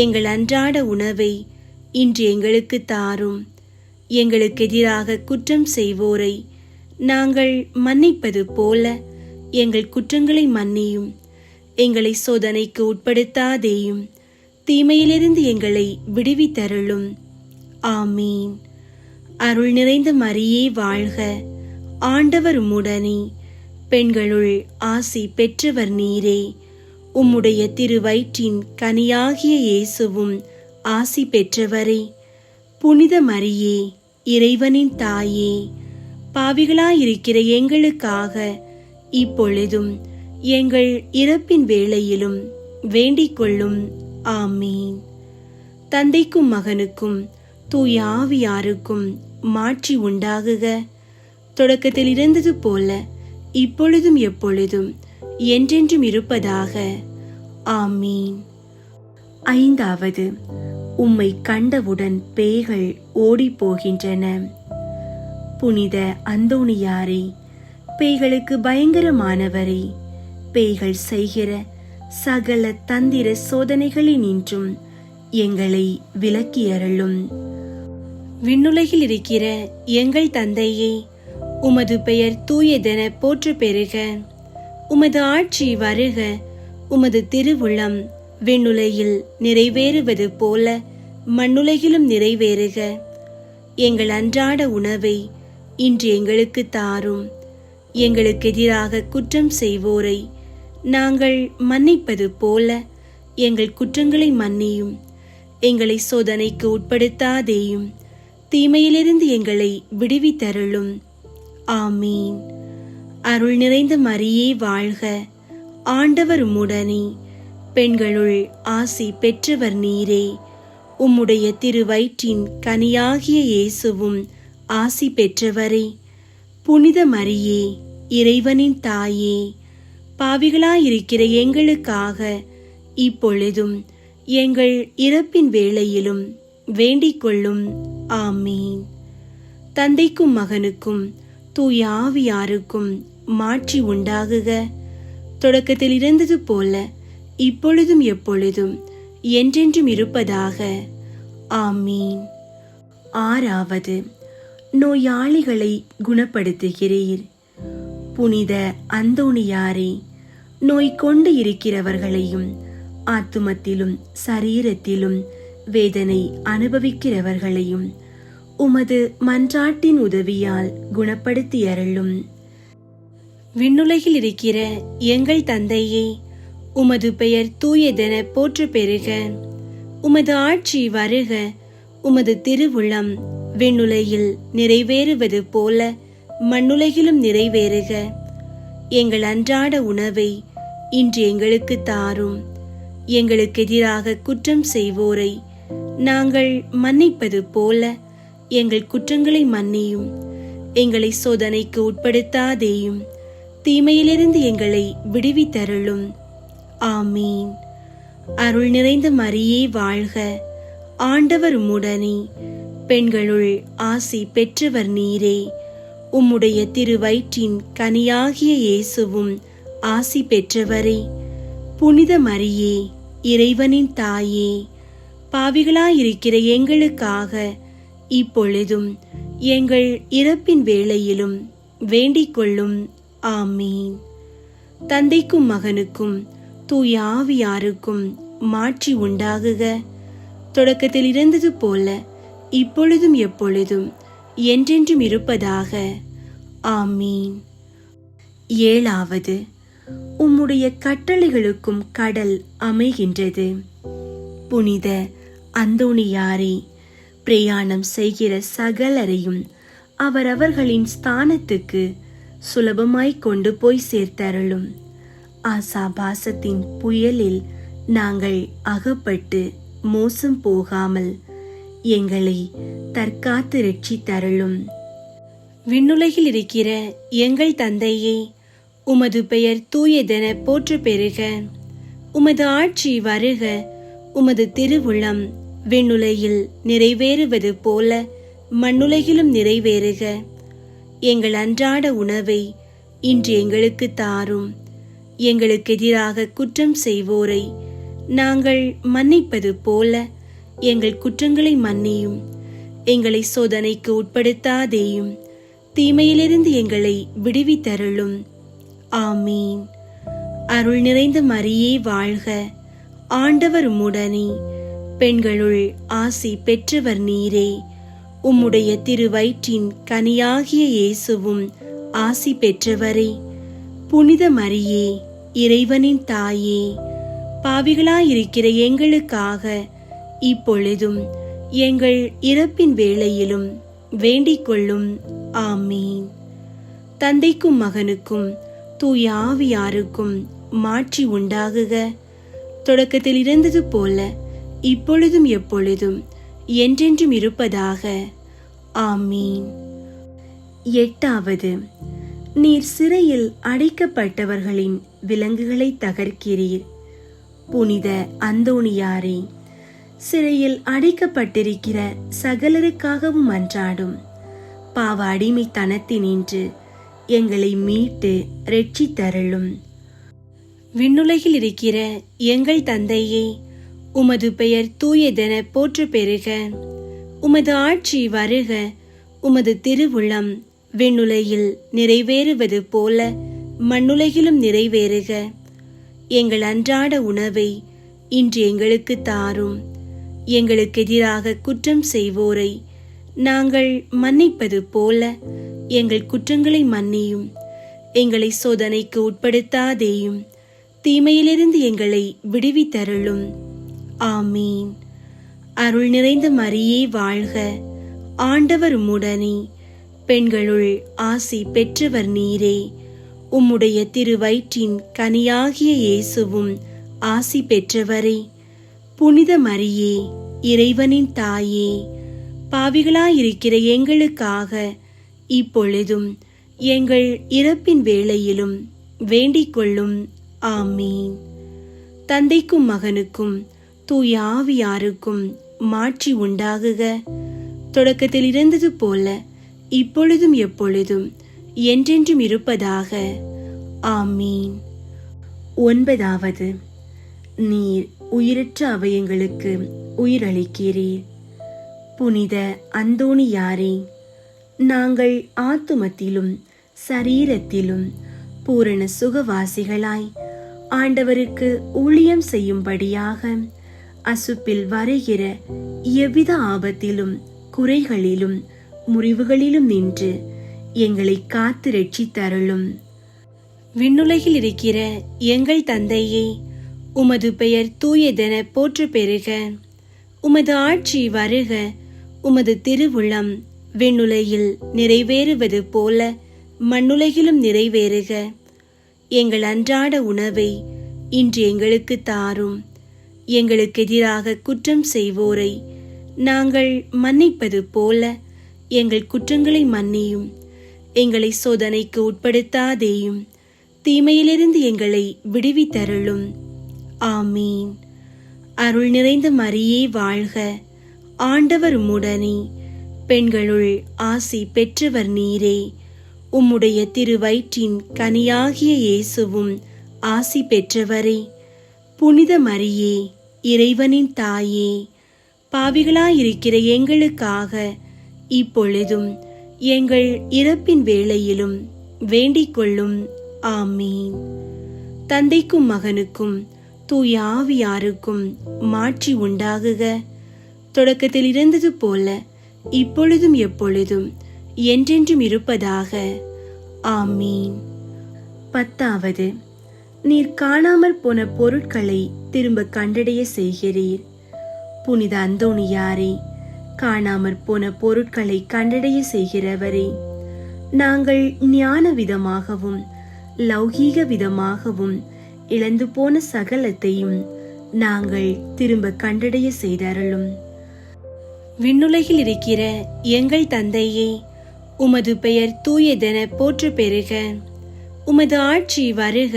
எங்கள் அன்றாட உணவை இன்று எங்களுக்கு தாரும். எங்களுக்கு எதிராக குற்றம் செய்வோரை நாங்கள் மன்னிப்பது போல எங்கள் குற்றங்களை மன்னியும். எங்களை சோதனைக்கு உட்படுத்தாதேயும், தீமையிலிருந்து எங்களை விடுவித்தருளும். ஆமீன். அருள் நிறைந்த மரியே வாழ்க. ஆண்டவர் உம்முடனே, பெண்களுள் ஆசி பெற்றவர் நீரே. உம்முடைய திருவயிற்றின் கனியாகிய இயேசுவும் ஆசி பெற்றவரே. புனித மரியே, இறைவனின் தாயே, பாவிகளாயிருக்கிற எங்களுக்காக இப்பொழுதும் எங்கள் இறப்பின் வேளையிலும் வேண்டிக் கொள்ளும். ஆமீன். தந்தைக்கும் மகனுக்கும் தூய ஆவியாருக்கும் மாட்சி உண்டாகுக. தொடக்கத்தில் இருந்தது போல இப்பொழுதும் எப்பொழுதும் என்றென்றும் இருப்பதாக. ஆமீன். ஐந்தாவது, உம்மை கண்டவுடன் பேய்கள் ஓடி போகின்றன. புனித அந்தோணியாரே, பேய்களுக்கு பயங்கரமானவரே, பேய்கள் செய்கிற சகல தந்திர சோதனைகளினின்றும் எங்களை விலக்கியருளும். விண்ணுலகில் இருக்கிற எங்கள் தந்தையே, உமது பெயர் தூயதென போற்ற பெறுக. உமது ஆட்சி வருக. உமது திருவுளம் விண்ணுலகில் நிறைவேறுவது போல மண்ணுலகிலும் நிறைவேறுக. எங்கள் அன்றாட உணவை இன்று எங்களுக்கு தாரும். எங்களுக்கு எதிராக குற்றம் செய்வோரை நாங்கள் மன்னிப்பது போல எங்கள் குற்றங்களை மன்னியும். எங்களை சோதனைக்கு உட்படுத்தாதேயும், தீமையிலிருந்து எங்களை விடுவித்தருளும். ஆமீன். அருள் நிறைந்த மரியே வாழ்க. ஆண்டவர் உம்முடனே, பெண்களுள் ஆசி பெற்றவர் நீரே. உம்முடைய திருவயிற்றின் கனியாகிய இயேசுவும் ஆசி பெற்றவரே. புனித மரியே, இறைவனின் தாயே, பாவிகளாயிருக்கிற எங்களுக்காக இப்பொழுதும் எங்கள் இறப்பின் வேளையிலும் வேண்டிக் கொள்ளும். ஆமீன். தந்தைக்கும் மகனுக்கும் தூய ஆவியாருக்கும் மாட்சி உண்டாகுக. தொடக்கத்தில் இருந்தது போல இப்பொழுதும் எப்பொழுதும் என்றென்றும் இருப்பதாக. ஆமீன். ஆறாவது, நோயாளிகளை குணப்படுத்துகிறீர். புனித அந்தோணியாரே, நோய் கொண்டு இருக்கிறவர்களையும் ஆத்துமத்திலும் சரீரத்திலும் வேதனை அனுபவிக்கிறவர்களையும் உமது மன்றாட்டின் உதவியால் குணப்படுத்தி அருளும். விண்ணுலகில் இருக்கிற எங்கள் தந்தையே, உமது பெயர் தூயதென போற்ற பெறுக. உமது ஆட்சி வருக. உமது திருவுளம் விண்ணுலகில் நிறைவேறுவது போல மண்ணுலகிலும் நிறைவேறுக. எங்கள் அன்றாட உணவை இன்று எங்களுக்கு தாரும். எங்களுக்கு எதிராக குற்றம் செய்வோரை நாங்கள் மன்னிப்பது போல எங்கள் குற்றங்களை மன்னியும். எங்களை சோதனைக்கு உட்படுத்தாதேயும், தீமையிலிருந்து எங்களை விடுவித்தருளும். ஆமீன். அருள் நிறைந்த மரியே வாழ்க. ஆண்டவர் உம்முடனே, பெண்களுள் ஆசி பெற்றவர் நீரே. உம்முடைய திருவயிற்றின் கனியாகிய இயேசுவும் ஆசி பெற்றவரே. புனித மரியே, இறைவனின் தாயே, பாவிகளாயிருக்கிற எங்களுக்காக இப்பொழுதும் எங்கள் இறப்பின் வேளையிலும் வேண்டிக் கொள்ளும். ஆமீன். தந்தைக்கும் மகனுக்கும் தூய ஆவியாருக்கும் மாட்சி உண்டாகுக. தொடக்கத்தில் இருந்தது போல இப்பொழுதும் எப்பொழுதும் என்றென்றும் இருப்பதாக. ஆமீன். ஏழாவது, உம்முடைய கட்டளைகளுக்கும் கடல் அமைகின்றது. புனித அந்தோணியாரே, பிரயாணம் செய்கிற சகலரையும் அவரவர்களின் ஸ்தானத்துக்கு சுலபமாய் கொண்டு போய் சேர்த்தருளும். ஆசாபாசத்தின் புயலில் நாங்கள் அகப்பட்டு மோசம் போகாமல் எங்களை தற்காத்து ரட்சித்தருளும். விண்ணுலகில் இருக்கிற எங்கள் தந்தையே, உமது பெயர் தூயதென போற்ற பெறுக. உமது ஆட்சி வருக. உமது திருவுளம் விண்ணுலகில் நிறைவேறுவது போல மண்ணுலகிலும் நிறைவேறுக. எங்கள் அன்றாட உணவை இன்று எங்களுக்கு தாரும். எங்களுக்கு எதிராக குற்றம் செய்வோரை நாங்கள் மன்னிப்பது போல எங்கள் குற்றங்களை மன்னியும். எங்களை சோதனைக்கு உட்படுத்தாதேயும், தீமையிலிருந்து எங்களை விடுவித்தருளும். ஆமீன். அருள் நிறைந்த மரியே வாழ்க. ஆண்டவர் உம்முடனே, பெண்களுள் ஆசி பெற்றவர் நீரே. உம்முடைய திருவயிற்றின் கனியாகிய இயேசுவும் ஆசி பெற்றவரே. புனித மரியே, இறைவனின் தாயே, பாவிகளாயிருக்கிற எங்களுக்காக இப்பொழுதும் எங்கள் இறப்பின் வேளையிலும் வேண்டிக் கொள்ளும். ஆமீன். தந்தைக்கும் மகனுக்கும் தூய ஆவியாருக்கும் மாட்சி உண்டாகுக. தொடக்கத்தில் இருந்தது போல இப்பொழுதும் எப்பொழுதும் என்றென்றும் இருப்பதாக. ஆமீன். எட்டாவது, நீர் சிறையில் அடைக்கப்பட்டவர்களின் விலங்குகளை தகர்க்கிறீர். புனித அந்தோணியாரே, சிறையில் அடைக்கப்பட்டிருக்கிற சகலருக்காகவும் அன்றாடும். பாவ அடிமைத்தனத்தினின்று எங்களை மீட்டு இரட்சித்தருளும். விண்ணுலகில் இருக்கிற எங்கள் தந்தையே, உமது பெயர் தூயதென போற்ற பெறுக. உமது ஆட்சி வருக. உமது திருவுளம் விண்ணுலகில் நிறைவேறுவது போல மண்ணுலகிலும் நிறைவேறுக. எங்கள் அன்றாட உணவை இன்று எங்களுக்கு தாரும். எங்களுக்கு எதிராக குற்றம் செய்வோரை நாங்கள் மன்னிப்பது போல எங்கள் குற்றங்களை மன்னியும். எங்களை சோதனைக்கு உட்படுத்தாதேயும், தீமையிலிருந்து எங்களை விடுவித்தருளும். ஆமீன். அருள் நிறைந்த மரியே வாழ்க. ஆண்டவர் உம்முடனே, பெண்களுள் ஆசி பெற்றவர் நீரே. உம்முடைய திருவயிற்றின் கனியாகிய இயேசுவும் ஆசி பெற்றவரே. புனித மரியே, இறைவனின் தாயே, பாவிகளாயிருக்கிற எங்களுக்காக இப்பொழுதும் எங்கள் இறப்பின் வேளையிலும் வேண்டிக் கொள்ளும். ஆமீன். தந்தைக்கும் மகனுக்கும் தூய ஆவியாருக்கும் மாட்சி உண்டாகுக. தொடக்கத்தில் இருந்தது போல இப்பொழுதும் எப்பொழுதும் என்றென்றும் இருப்பதாக. ஆமீன். 9. நீர் உயிரற்ற அவயங்களுக்கு உயிரளிக்கிறீர். புனித அந்தோணியாரே, நாங்கள் ஆத்துமத்திலும் சரீரத்திலும் பூரண சுகவாசிகளாய் ஆண்டவருக்கு ஊழியம் செய்யும்படியாக அசுப்பில் வருகிற எவ்வித ஆபத்திலும் குறைகளிலும் முறிவுகளிலும் நின்று எங்களை காத்து இரட்சித்தருளும். விண்ணுலகில் இருக்கிற எங்கள் தந்தையே, உமது பெயர் தூயதென போற்ற பெறுக. உமது ஆட்சி வருக. உமது திருவுளம் விண்ணுலகில் நிறைவேறுவது போல மண்ணுலகிலும் நிறைவேறுக. எங்கள் அன்றாட உணவை இன்று எங்களுக்கு தாரும். எங்களுக்கு எதிராக குற்றம் செய்வோரை நாங்கள் மன்னிப்பது போல எங்கள் குற்றங்களை மன்னியும். எங்களை சோதனைக்கு உட்படுத்தாதேயும், தீமையிலிருந்து எங்களை விடுவித்தருளும். ஆமீன். அருள் நிறைந்த மரியே வாழ்க. ஆண்டவர் உம்முடனே, பெண்களுள் ஆசி பெற்றவர் நீரே. உம்முடைய திருவயிற்றின் கனியாகிய இயேசுவும் ஆசி பெற்றவரே. புனித மரியே, இறைவனின் தாயே, பாவிகளாயிருக்கிற எங்களுக்காக இப்பொழுதும் எங்கள் இறப்பின் வேளையிலும் வேண்டிக் கொள்ளும். ஆமீன். தந்தைக்கும் மகனுக்கும் தூய ஆவியாருக்கும் மாட்சி உண்டாகுக. தொடக்கத்தில் இருந்தது போல இப்பொழுதும் எப்பொழுதும் என்றென்றும் இருப்பதாக. ஆமீன். 10. நீர் காணாமற் போன பொருட்களை திரும்ப கண்டடைய செய்கிறீர். புனித அந்தோணியாரே, காணாமற் போன பொருட்களை கண்டடைய செய்கிறவரே, நாங்கள் ஞான விதமாகவும் லௌகீக விதமாகவும் இழந்து போன சகலத்தையும் நாங்கள் திரும்ப கண்டடைய செய்தருளும். விண்ணுலகில் இருக்கிற எங்கள் தந்தையே, உமது பெயர் தூயதென போற்ற பெறுக. உமது ஆட்சி வருக.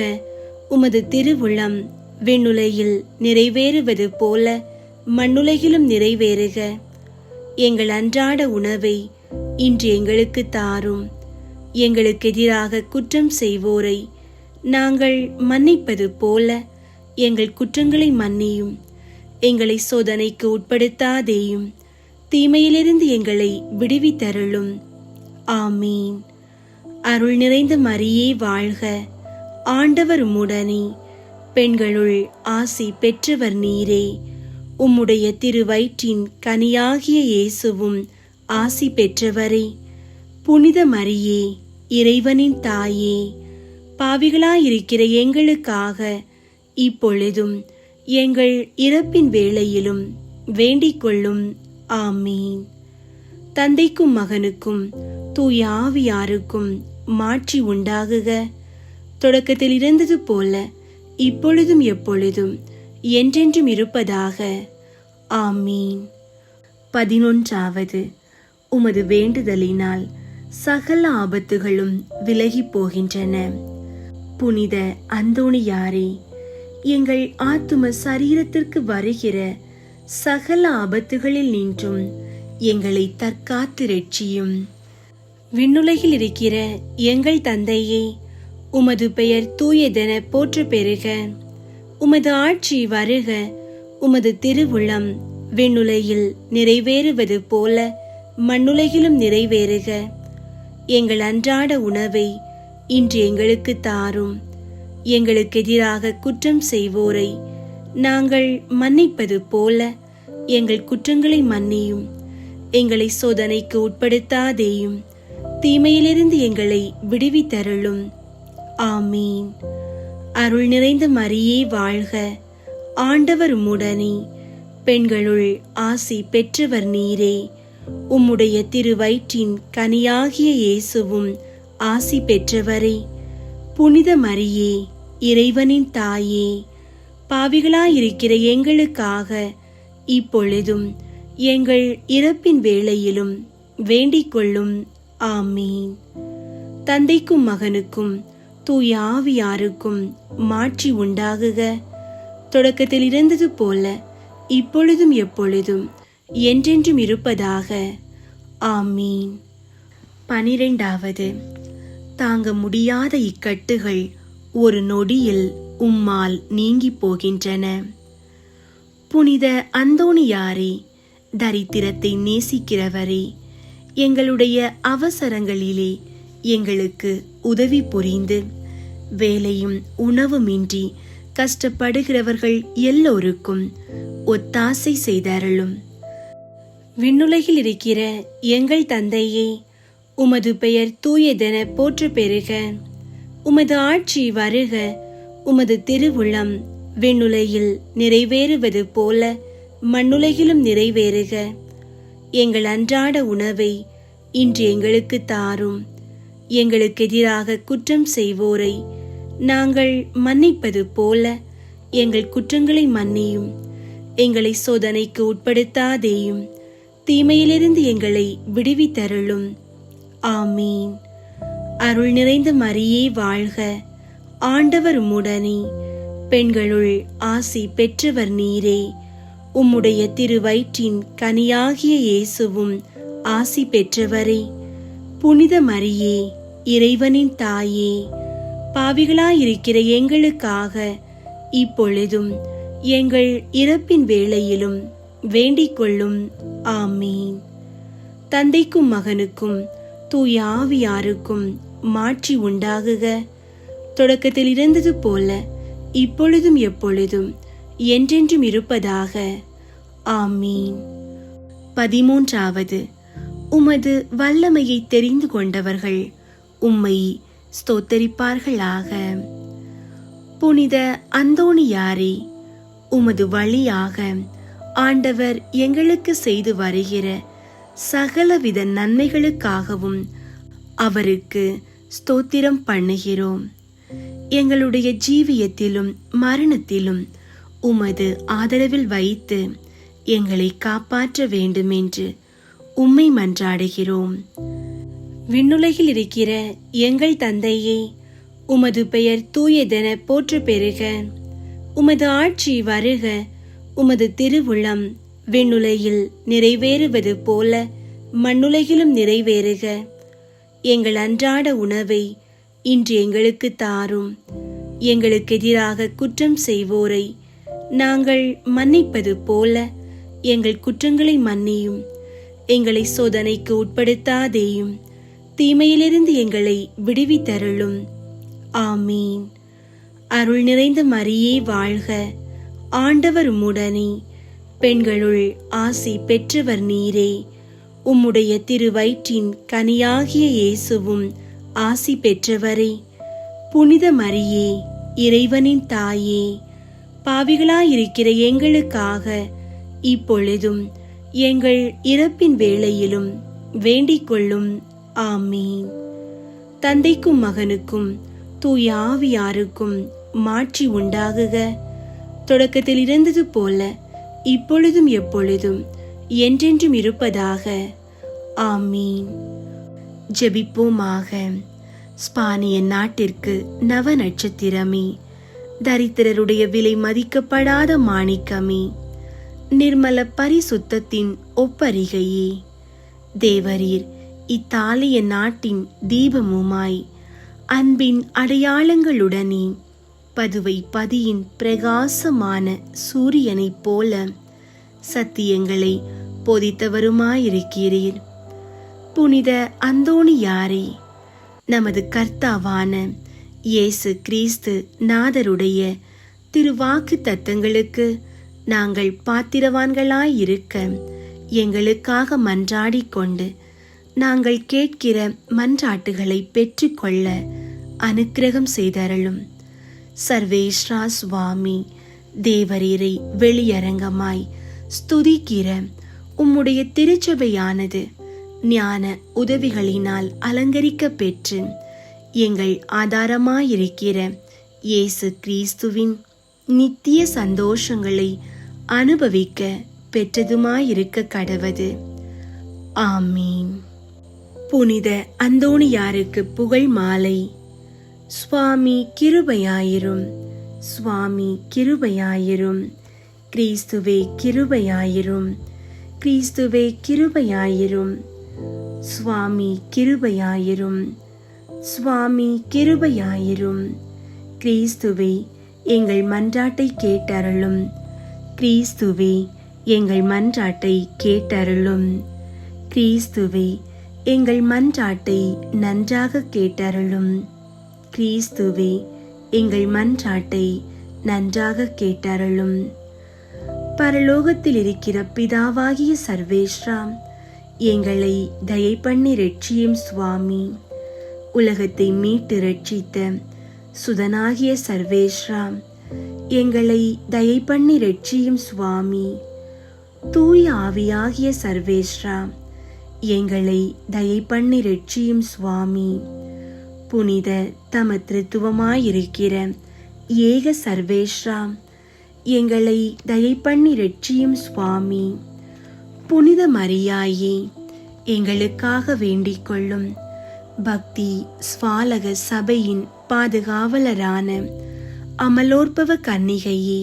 உமது திருவுளம் விண்ணுலகில் நிறைவேறுவது போல மண்ணுலகிலும் நிறைவேறுக. எங்கள் அன்றாட உணவை இன்று எங்களுக்கு தாரும். எங்களுக்கு எதிராக குற்றம் செய்வோரை நாங்கள் மன்னிப்பது போல எங்கள் குற்றங்களை மன்னியும். எங்களை சோதனைக்கு உட்படுத்தாதேயும், தீமையிலிருந்து எங்களை விடுவித்தருளும். ஆமீன். அருள் நிறைந்த மரியே வாழ்க. ஆண்டவர் உம்முடனே, பெண்களுள் ஆசி பெற்றவர் நீரே. உம்முடைய திருவயிற்றின் கனியாகிய இயேசுவும் ஆசி பெற்றவரே. புனித மரியே, இறைவனின் தாயே, பாவிகளாயிருக்கிற எங்களுக்காக இப்பொழுதும் எங்கள் இறப்பின் வேளையிலும் வேண்டிக் கொள்ளும். ஆமீன். தந்தைக்கும் மகனுக்கும் தூய ஆவியாருக்கும் மாட்சி உண்டாகுக. தொடக்கத்தில் இருந்தது போல இப்பொழுதும் எப்பொழுதும் என்றென்றும் இருப்பதாக. ஆமீன். 11. உமது வேண்டுதலினால் சகல ஆபத்துகளும் விலகி போகின்றன. புனித அந்தோணியாரே, எங்கள் ஆத்தும சரீரத்திற்கு வருகிற சகல ஆபத்துகளில் நின்றும் எங்களை தற்காத்து இரட்சியும். விண்ணுலகில் இருக்கிற எங்கள் தந்தையே, உமது பெயர் தூயதென போற்ற பெறுக. உமது ஆட்சி வருக. உமது திருவுளம் விண்ணுலகில் நிறைவேறுவது போல மண்ணுலகிலும் நிறைவேறுக. எங்கள் அன்றாட உணவை இன்று எங்களுக்கு தாரும். எங்களுக்கு எதிராக குற்றம் செய்வோரை நாங்கள் மன்னிப்பது போல எங்கள் குற்றங்களை மன்னியும். எங்களை சோதனைக்கு உட்படுத்தாதேயும், தீமையிலிருந்து எங்களை விடுவித்தருளும். ஆமீன். அருள் நிறைந்த மரியே வாழ்க. ஆண்டவர் உம்முடனே, பெண்களுள் ஆசி பெற்றவர் நீரே. உம்முடைய திருவயிற்றின் கனியாகிய இயேசுவும் ஆசி பெற்றவரே. புனித மரியே, இறைவனின் தாயே, பாவிகளாயிருக்கிற எங்களுக்காக இப்பொழுதும் எங்கள் இறப்பின் வேளையிலும் வேண்டிக் கொள்ளும். ஆமீன். தந்தைக்கும் மகனுக்கும் தூய ஆவியாருக்கும் மாட்சி உண்டாகுக. தொடக்கத்தில் இருந்தது போல இப்பொழுதும் எப்பொழுதும் என்றென்றும் இருப்பதாக. ஆமீன். 12. தாங்க முடியாத இக்கட்டுகள் ஒரு நொடியில் உம்மால் நீங்கி போகின்றன. புனித அந்தோணியாரே, தரித்திரத்தை நேசிக்கிறவரே, எங்களுடைய அவசரங்களிலே எங்களுக்கு உதவி புரிந்து வேலையும் உணவுமின்றி கஷ்டப்படுகிறவர்கள் எல்லோருக்கும் ஒத்தாசை செய்தருளும். விண்ணுலகில் இருக்கிற எங்கள் தந்தையே, உமது பெயர் தூயதென போற்ற பெறுக. உமது ஆட்சி வருக. உமது திருவுளம் விண்ணுலகில் நிறைவேறுவது போல மண்ணுலகிலும் நிறைவேறுக. எங்கள் அன்றாட உணவை இன்று எங்களுக்கு தாரும். எங்களுக்கு எதிராக குற்றம் செய்வோரை நாங்கள் மன்னிப்பது போல எங்கள் குற்றங்களை மன்னியும். எங்களை சோதனைக்கு உட்படுத்தாதேயும், தீமையிலிருந்து எங்களை விடுவித்தருளும். ஆமீன். அருள் நிறைந்த மரியே வாழ்க. ஆண்டவர் உம்முடனே, பெண்களுள் ஆசி பெற்றவர் நீரே. உம்முடைய திருவயிற்றின் கனியாகிய இயேசுவும் ஆசி பெற்றவரே. புனித மரியே, இறைவனின் தாயே, பாவிகளாயிருக்கிற எங்களுக்காக இப்பொழுதும் எங்கள் இறப்பின் வேளையிலும் வேண்டிக் கொள்ளும். ஆமீன். தந்தைக்கும் மகனுக்கும் தூய ஆவியாருக்கும் மாட்சி உண்டாகுக. தொடக்கத்தில் இருந்தது போல இப்பொழுதும் எப்பொழுதும் என்றென்றும் இருப்பதாக. ஆமீன். 13. உமது வல்லமையை தெரிந்து கொண்டவர்கள் உம்மை ஸ்தோத்தரிப்பார்களாக. புனித அந்தோணியாரே, உமது வழியாக ஆண்டவர் எங்களுக்கு செய்து வருகிற சகலவித நன்மைகளுக்காகவும் அவருக்கு ஸ்தோத்திரம் பண்ணுகிறோம். எங்களுடைய ஜீவியத்திலும் மரணத்திலும் உமது ஆதரவில் வைத்து எங்களை காப்பாற்ற வேண்டும் என்று உம்மை மன்றாடுகிறோம். விண்ணுலகில் இருக்கிற எங்கள் தந்தையே, உமது பெயர் தூயதென போற்ற பெறுக. உமது ஆட்சி வருக. உமது திருவுளம் விண்ணுலகில் நிறைவேறுவது போல மண்ணுலகிலும் நிறைவேறுக. எங்கள் அன்றாட உணவை இன்று எங்களுக்கு தாரும். எங்களுக்கு எதிராக குற்றம் செய்வோரை நாங்கள் மன்னிப்பது போல எங்கள் குற்றங்களை மன்னியும். எங்களை சோதனைக்கு உட்படுத்தாதேயும், தீமையிலிருந்து எங்களை விடுவித்தருளும். ஆமீன். அருள் நிறைந்த மரியே வாழ்க. ஆண்டவர் உம்முடனே, பெண்களுள் ஆசி பெற்றவர் நீரே. உம்முடைய திருவயிற்றின் கனியாகிய இயேசுவும் ஆசி பெற்றவரே. புனித மரியே, இறைவனின் தாயே, பாவிகளாயிருக்கிற எங்களுக்காக இப்பொழுதும் எங்கள் இறப்பின் வேளையிலும் வேண்டிக் கொள்ளும். ஆமீன். தந்தைக்கும் மகனுக்கும் தூய ஆவியாருக்கும் மாட்சி உண்டாகுக. தொடக்கத்தில் இருந்தது போல இப்பொழுதும் எப்பொழுதும் என்றென்றும் இருப்பதாக. ஆமீன். ஜெபிப்போமாக. ஸ்பானிய நாட்டிற்கு நவ நட்சத்திரமே, தரித்திரருடைய விலை மதிக்கப்படாத மாணிக்கமே, நிர்மல பரிசுத்தத்தின் ஒப்பரிகையே, தேவரீர் இத்தாலிய நாட்டின் தீபமுமாய் அன்பின் அடையாளங்களுடனே பதுவை பதியின் பிரகாசமான சூரியனைப் போல சத்தியங்களை போதித்தவருமாயிருக்கிறீர். புனித அந்தோணியாரே, நமது கர்த்தாவான இயேசு கிறிஸ்து நாதருடைய திருவாக்கு தத்தங்களுக்கு நாங்கள் பாத்திரவான்களாயிருக்க எங்களுக்காக மன்றாடிக்கொண்டு நாங்கள் கேட்கிற மன்றாட்டுகளை பெற்றுக்கொள்ள அனுக்கிரகம் செய்தருளும். சர்வேஸ்வரா சுவாமி தேவரீரை வெளியரங்கமாய் ஸ்துதிக்கிற உம்முடைய திருச்சபையானது ஞான உதவிகளினால் அலங்கரிக்க பெற்று எங்கள் ஆதாரமாயிருக்கிற இயேசு கிறிஸ்துவின் நித்திய சந்தோஷங்களை அனுபவிக்க பெற்றதுமாயிருக்க கடவது. ஆமீன். புனித அந்தோணியாருக்கு புகழ் மாலை. சுவாமி கிருபையாயிரும், சுவாமி கிருபையாயிரும், கிறிஸ்துவே கிருபையாயிரும், கிறிஸ்துவே கிருபையாயிரும், சுவாமி கிருபையாயிரும், சுவாமி கிருபையாயிரும். கிறிஸ்துவே எங்கள் மன்றாட்டை கேட்டருளும், கிறிஸ்துவே எங்கள் மன்றாட்டை கேட்டருளும், கிறிஸ்துவே எங்கள் மன்றாட்டை நன்றாக கேட்டருளும், கிறிஸ்துவே எங்கள் மன்றாட்டை நன்றாக கேட்டருளும். பரலோகத்தில் இருக்கிற பிதாவாகிய சர்வேஸ்வரா, எங்களை தயை பண்ணி ரட்சியும் சுவாமி. உலகத்தை மீட்டு ரட்சித்த சுதனாகிய சர்வேஸ்வரா, எங்களை தயை பண்ணி ரட்சியும் சுவாமி. தூய ஆவியாகிய சர்வேஸ்வரா, எங்களை தயை பண்ணி ரட்சியும் சுவாமி. புனித தம திருத்துவமாயிருக்கிற ஏக சர்வேஸ்வரா, எங்களை தயை பண்ணி ரட்சியும் சுவாமி. புனித மரியாயே, எங்களுக்காக வேண்டிக் கொள்ளும். பக்தி ஸ்வாலக சபையின் பாதுகாவலரான அமலோற்பவ கன்னிகையே,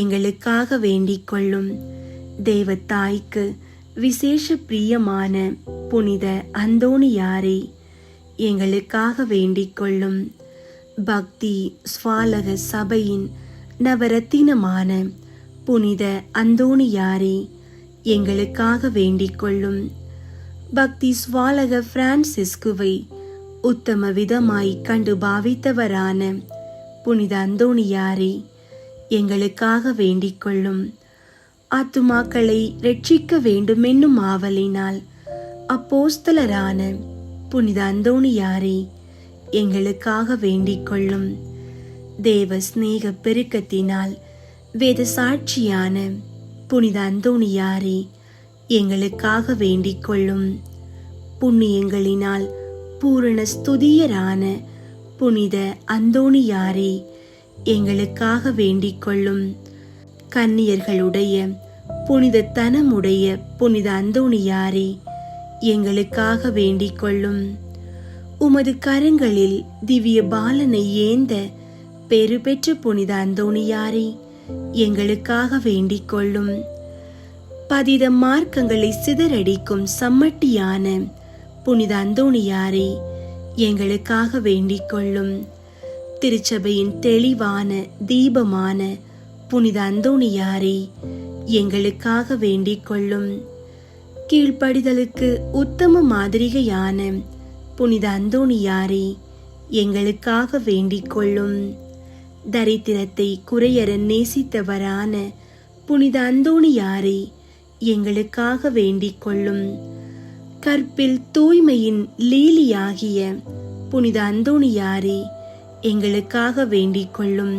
எங்களுக்காக வேண்டிக் கொள்ளும். தேவத்தாய்க்கு விசேஷ பிரியமான புனித அந்தோணியாரே, எங்களுக்காக வேண்டிக் கொள்ளும். பக்தி ஸ்வாலக சபையின் நவரத்தினமான புனித அந்தோணியாரே, எங்களுக்காக வேண்டிக் கொள்ளும். பக்தி ஸ்வாலக பிரான்சிஸ்குவை உத்தம விதமாய் கண்டு பாவித்தவரான புனித அந்தோணியாரே, எங்களுக்காக வேண்டிக் கொள்ளும். ஆத்துமாக்களை ரட்சிக்க வேண்டுமென்னும் ஆவலினால் அப்போஸ்தலரான புனித அந்தோணியாரே, எங்களுக்காக வேண்டிக் கொள்ளும். தேவ ஸ்நேக பெருக்கத்தினால் வேத சாட்சியான புனித அந்தோணியாரே, எங்களுக்காக வேண்டிக் கொள்ளும். புண்ணியங்களினால் பூரண ஸ்துதியரான புனித அந்தோணியாரே, எங்களுக்காக வேண்டிக் கொள்ளும். கன்னியர்களுடைய புனித தனமுடைய புனித அந்தோணியாரே, எங்களுக்காக வேண்டிக் கொள்ளும். உமது கரங்களில் திவ்ய பாலனை ஏந்த பெரு பெற்ற புனித அந்தோணியாரே, எங்களுக்காக வேண்டிக் கொள்ளும். பதித மார்க்கங்களை சிதறடிக்கும் சம்மட்டியான புனித அந்தோணியாரே, எங்களுக்காக வேண்டிக் கொள்ளும். திருச்சபையின் தெளிவான தீபமான புனித அந்தோணியாரே, எங்களுக்காக வேண்டிக் கொள்ளும். கீழ்ப்படிதலுக்கு உத்தம மாதிரிகையான புனித அந்தோணியாரே, எங்களுக்காக வேண்டிக் கொள்ளும். தரித்திரத்தை குறையற நேசித்தவரான புனித அந்தோணியாரே, எங்களுக்காக வேண்டிக் கொள்ளும். கற்பில் தூய்மையின் லீலியாகிய புனித அந்தோணியாரே, எங்களுக்காக வேண்டிக் கொள்ளும்.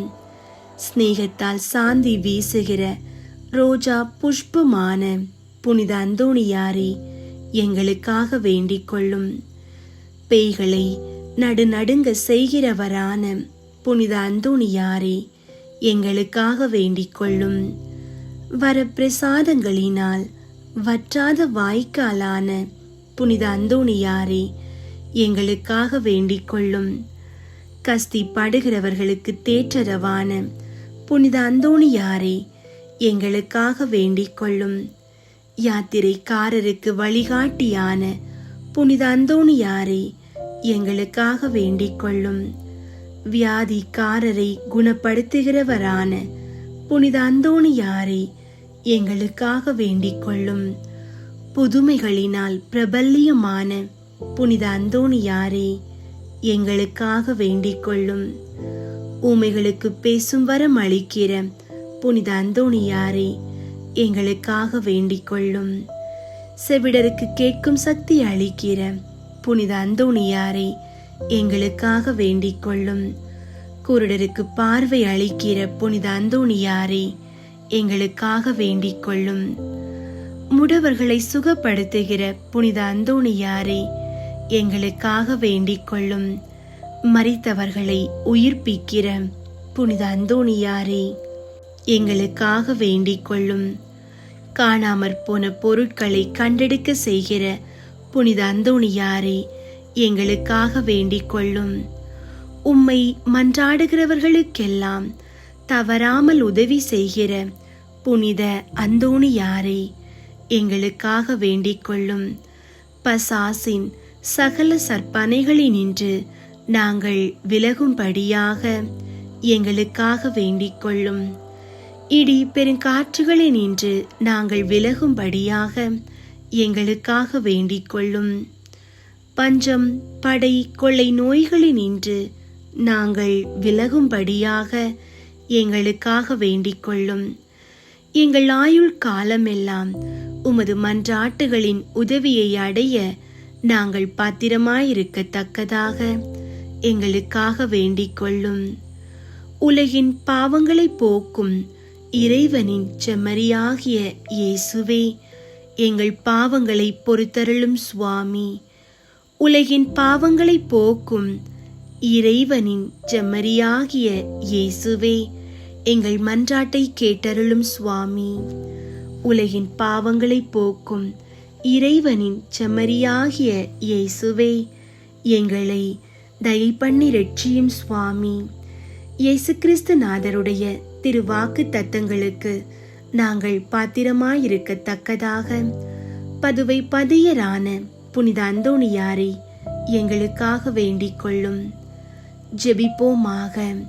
ஸ்நேகத்தால் சாந்தி வீசுகிற ரோஜா புஷ்பமான புனித அந்தோணியாரே, எங்களுக்காக வேண்டிக் கொள்ளும். பேய்களை நடுநடுங்க செய்கிறவரான புனித அந்தோணியாரே, எங்களுக்காக வேண்டிக் கொள்ளும். வரப்பிரசாதங்களினால் வற்றாத வாய்க்காலான புனித அந்தோணியாரே, எங்களுக்காக வேண்டிக் கொள்ளும். கஸ்தி படுகிறவர்களுக்கு தேற்றரவான புனித அந்தோணியாரே, எங்களுக்காக வேண்டிக் கொள்ளும். யாத்திரைக்காரருக்கு வழிகாட்டியான புனித அந்தோணியாரே, எங்களுக்காக வேண்டிக் கொள்ளும். வியாதிக்காரரை குணப்படுத்துகிறவரான புனித அந்தோணியாரே, எங்களுக்காக வேண்டிக் கொள்ளும். புதுமைகளினால் பிரபல்யமான புனித அந்தோணியாரே, எங்களுக்காக வேண்டிக் கொள்ளும். ஊமைகளுக்கு பேசும் வரம் அளிக்கிற புனித அந்தோணியாரே, எங்களுக்காக வேண்டிக் கொள்ளும். செவிடருக்கு கேட்கும் சக்தி அளிக்கிற புனித அந்தோணியாரே, எங்களுக்காக வேண்டிக் கொள்ளும். குருடருக்கு பார்வை அளிக்கிற புனித அந்தோணியாரே, எங்களுக்காக வேண்டிக் கொள்ளும். முடவர்களை சுகப்படுத்துகிற புனித அந்தோணியாரே, எங்களுக்காக வேண்டிக் கொள்ளும். மரித்தவர்களை உயிர்ப்பிக்கிற புனித அந்தோணியாரே, எங்களுக்காக வேண்டிக் கொள்ளும். காணாமற் போன பொருட்களை கண்டெடுக்க செய்கிற புனித அந்தோணியாரே, எங்களுக்காக வேண்டிக் கொள்ளும். உம்மை மன்றாடுகிறவர்களுக்கெல்லாம் தவறாமல் உதவி செய்கிற புனித அந்தோணியாரே, எங்களுக்காக வேண்டிக் கொள்ளும். பசாசின் சகல சற்பனைகளினின்று நாங்கள் விலகும்படியாக எங்களுக்காக வேண்டிக் கொள்ளும். இடி பெருங்காற்றுகளினின்று நாங்கள் விலகும்படியாக எங்களுக்காக வேண்டிக் கொள்ளும். பஞ்சம், படை, கொள்ளை நோய்களினின்று நாங்கள் விலகும்படியாக எங்களுக்காக வேண்டிக் கொள்ளும். எங்கள் ஆயுள் காலமெல்லாம் உமது மன்றாட்டுகளின் உதவியை அடைய நாங்கள் பாத்திரமாயிருக்கத்தக்கதாக எங்களுக்காக வேண்டிக் கொள்ளும். உலகின் பாவங்களை போக்கும் இறைவனின் செம்மறியாகிய இயேசுவே, எங்கள் பாவங்களை பொறுத்தருளும் சுவாமி. உலகின் பாவங்களை போக்கும் இறைவனின் செம்மறியாகிய இயேசுவே, எங்கள் மன்றாட்டை கேட்டருளும் சுவாமி. உலகின் பாவங்களை போக்கும் இறைவனின் செம்மறியாகிய இயேசுவே, எங்களை தயை பண்ணி ரட்சியும் சுவாமி. இயேசு கிறிஸ்து நாதருடைய திருவாக்கு தத்தங்களுக்கு நாங்கள் பாத்திரமாயிருக்கத்தக்கதாக பதுவை பதியரான புனித அந்தோணியாரை எங்களுக்காக வேண்டிக் கொள்ளும். ஜெபிப்போமாக.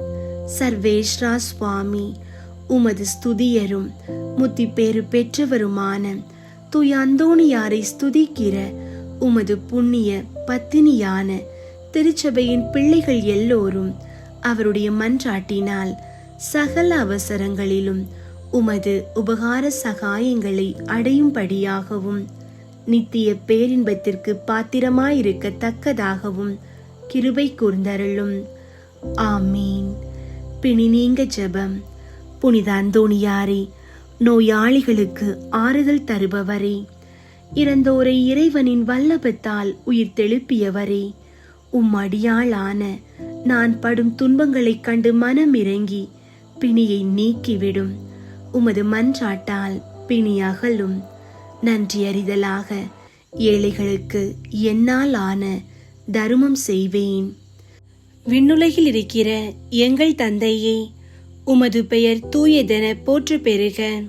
சர்வேஸ்வரா சுவாமி, உமது ஸ்துதியரும் முத்தி பேறு பெற்றவருமான தூய அந்தோணியாரை ஸ்துதிக்கிற உமது புண்ணிய பத்தினியான திருச்சபையின் பிள்ளைகள் எல்லோரும் அவருடைய மன்றாட்டினால் சகல அவசரங்களிலும் உமது உபகார சகாயங்களை அடையும்படியாகவும் நித்திய பேரின்பத்திற்கு பாத்திரமாயிருக்கத்தக்கதாகவும் கிருபை கூர்ந்தருளும். ஆமீன். பிணி நீங்க ஜெபம். புனித அந்தோணியாரே, நோயாளிகளுக்கு ஆறுதல் தருபவரே, இறந்தோரை இறைவனின் வல்லபத்தால் உயிர் தெழுப்பியவரே, அடியாளான நான் படும் துன்பங்களைக் கண்டு மனமிறங்கி பிணியை நீக்கிவிடும். உமது மன்றாட்டால் பிணி அகலும். நன்றி அறிதலாக ஏழைகளுக்கு என்னால் ஆன தருமம் செய்வேன். விண்ணுலகில் இருக்கிற எங்கள் தந்தையே, உமது பெயர் தூயதென போற்று பெறுக.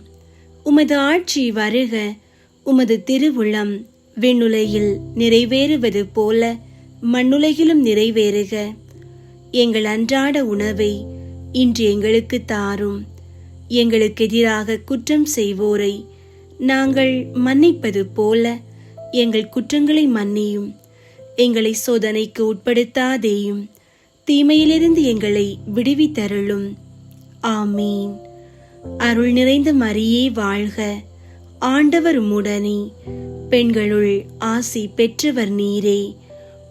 உமது ஆட்சி வருக. உமது திருவுளம் விண்ணுலகில் நிறைவேறுவது போல மண்ணுலகிலும் நிறைவேறுக. எங்கள் அன்றாட உணவை இன்று எங்களுக்கு தாரும். எங்களுக்கு எதிராக குற்றம் செய்வோரை நாங்கள் மன்னிப்பது போல எங்கள் குற்றங்களை மன்னியும். எங்களை சோதனைக்கு உட்படுத்தாதேயும், தீமையிலிருந்து எங்களை விடுவித்தருளும். ஆமீன். அருள் நிறைந்த மரியே வாழ்க. ஆண்டவர் உம்முடனே, பெண்களுள் ஆசி பெற்றவர் நீரே.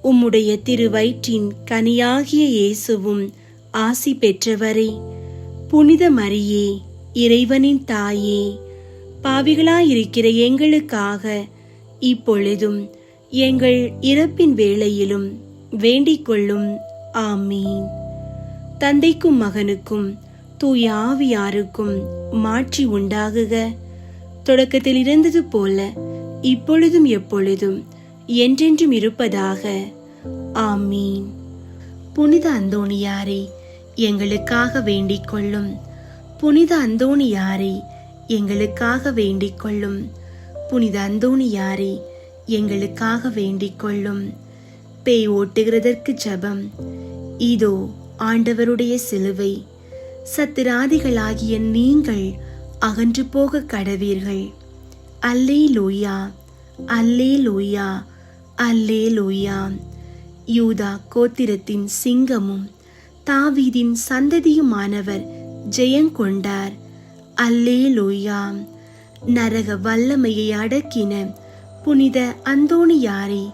உம்முடைய திருவயிற்றின் கனியாகிய இயேசுவும் ஆசி பெற்றவரே. புனித மரியே, இறைவனின் தாயே, பாவிகளாயிருக்கிற எங்களுக்காக இப்பொழுதும் எங்கள் இறப்பின் வேளையிலும் வேண்டிக் கொள்ளும். ஆமீன். தந்தைக்கும் மகனுக்கும் தூய ஆவியாருக்கும் மாட்சி உண்டாகுக. தொடக்கத்தில் இருந்தது போல இப்பொழுதும் எப்பொழுதும் என்றென்றும் இருப்பதாக. ஆமீன். புனித அந்தோணியாரே, எங்களுக்காக வேண்டிக் கொள்ளும். புனித அந்தோணியாரே, எங்களுக்காக வேண்டிக் கொள்ளும். புனித அந்தோணியாரே, எங்களுக்காக வேண்டிக் கொள்ளும். பேய் ஓட்டுகிறதற்கு ஜெபம். இதோ ஆண்டவருடைய சிலுவை, சத்திராதிகளாகிய நீங்கள் அகன்று போக கடவீர்கள். அல்லேலூயா, அல்லேலூயா, அல்லேலூயா. யூதா கோத்திரத்தின் சிங்கமும் தாவீதின் சந்ததியுமானவர் ஜெயங்கொண்டார். அல்லேலூயா. நரக வல்லமையை அடக்கின புனித அந்தோணியாரே,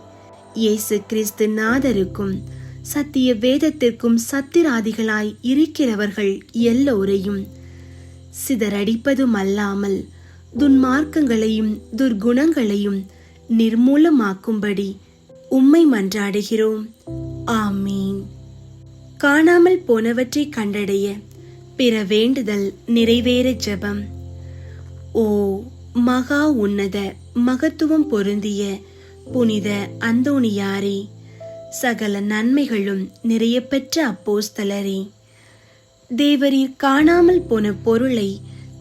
இயேசு கிறிஸ்து நாதருக்கும் சத்திய வேதத்திற்கும் சத்திராதிகளாய் இருக்கிறவர்கள் எல்லோரையும் சிதறடிப்பதும் அல்லாமல் துன்மார்க்கங்களையும் துர்குணங்களையும் நிர்மூலமாக்கும்படி உம்மை மன்றாடுகிறோம். ஆமீன். காணாமல் போனவற்றை கண்டடைய பிற வேண்டுதல் நிறைவேற ஜெபம். ஓ மகா உன்னத மகத்துவம் பொருந்திய புனித அந்தோணியாரே, சகல நன்மைகளும் நிறைய பெற்ற அப்போஸ்தலரே, தேவரீர் காணாமல் போன பொருளை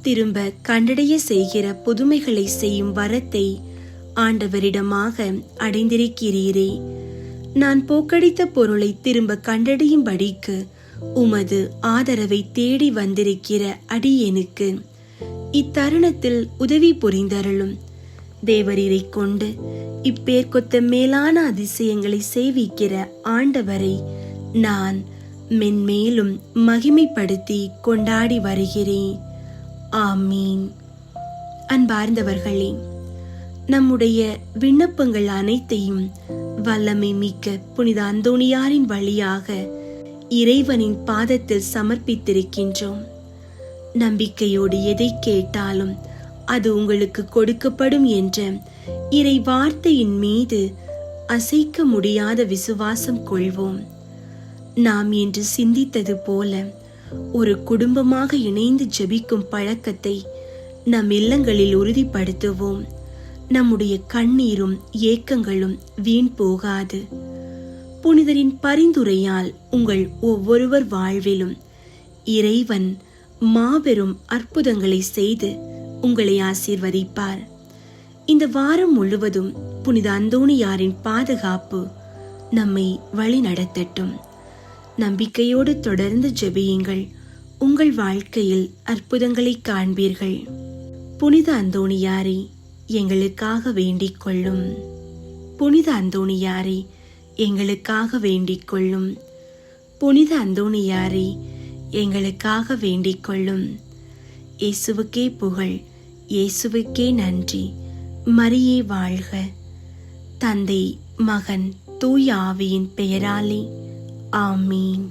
திரும்ப கண்டடைய செய்கிற புதுமைகளை செய்யும் வரத்தை ஆண்டவரிடமாக அடைந்திருக்கிறீரே. நான் போக்கடித்த பொருளை திரும்ப கண்டடையும்படிக்கு உமது ஆதரவை தேடி வந்திருக்கிற அடியேனுக்கு இத்தருணத்தில் உதவி புரிந்தருளும். தேவரீரை கொண்டு இப்பேர்க்கொத்த மேலான அதிசயங்களை செய்விக்கிற ஆண்டவரை நான் மென்மேலும் மகிமைப்படுத்தி கொண்டாடி வருகிறேன். ஆமீன். அன்பார்ந்தவர்களே, நம்முடைய விண்ணப்பங்கள் அனைத்தையும் வல்லமை மிக்க புனித அந்தோணியாரின் வழியாக இறைவனின் பாதத்தில் சமர்ப்பித்திருக்கின்றோம். நம்பிக்கையோடு எதை கேட்டாலும் அது உங்களுக்கு கொடுக்கப்படும் என்ற இறை வார்த்தையின் மீது அசைக்க முடியாத விசுவாசம் கொள்வோம். நாம் இன்று சிந்தித்தது போல ஒரு குடும்பமாக இணைந்து ஜெபிக்கும் பழக்கத்தை நம் இல்லங்களில் உறுதிப்படுத்துவோம். நம்முடைய கண்ணீரும் ஏக்கங்களும் வீண் போகாது. புனிதரின் பரிந்துரையால் உங்கள் ஒவ்வொருவர் வாழ்விலும் இறைவன் மாபெரும் அற்புதங்களை செய்து உங்களை ஆசீர்வதிப்பார். இந்த வாரம் முழுவதும் புனித அந்தோணியாரின் பாதுகாப்பு நம்மை வழி நடத்தட்டும். நம்பிக்கையோடு தொடர்ந்து ஜெபியுங்கள். உங்கள் வாழ்க்கையில் அற்புதங்களை காண்பீர்கள். புனித அந்தோணியாரே, எங்களுக்காக வேண்டிக் கொள்ளும். புனித அந்தோணியாரே, எங்களுக்காக வேண்டிக் கொள்ளும். புனித அந்தோணியாரே, எங்களுக்காக வேண்டிக் கொள்ளும். இயேசுவுக்கே புகழ், இயேசுவுக்கே நன்றி. மரியே வாழ்க. தந்தை, மகன், தூய ஆவியின் பெயராலே ஆமீன்.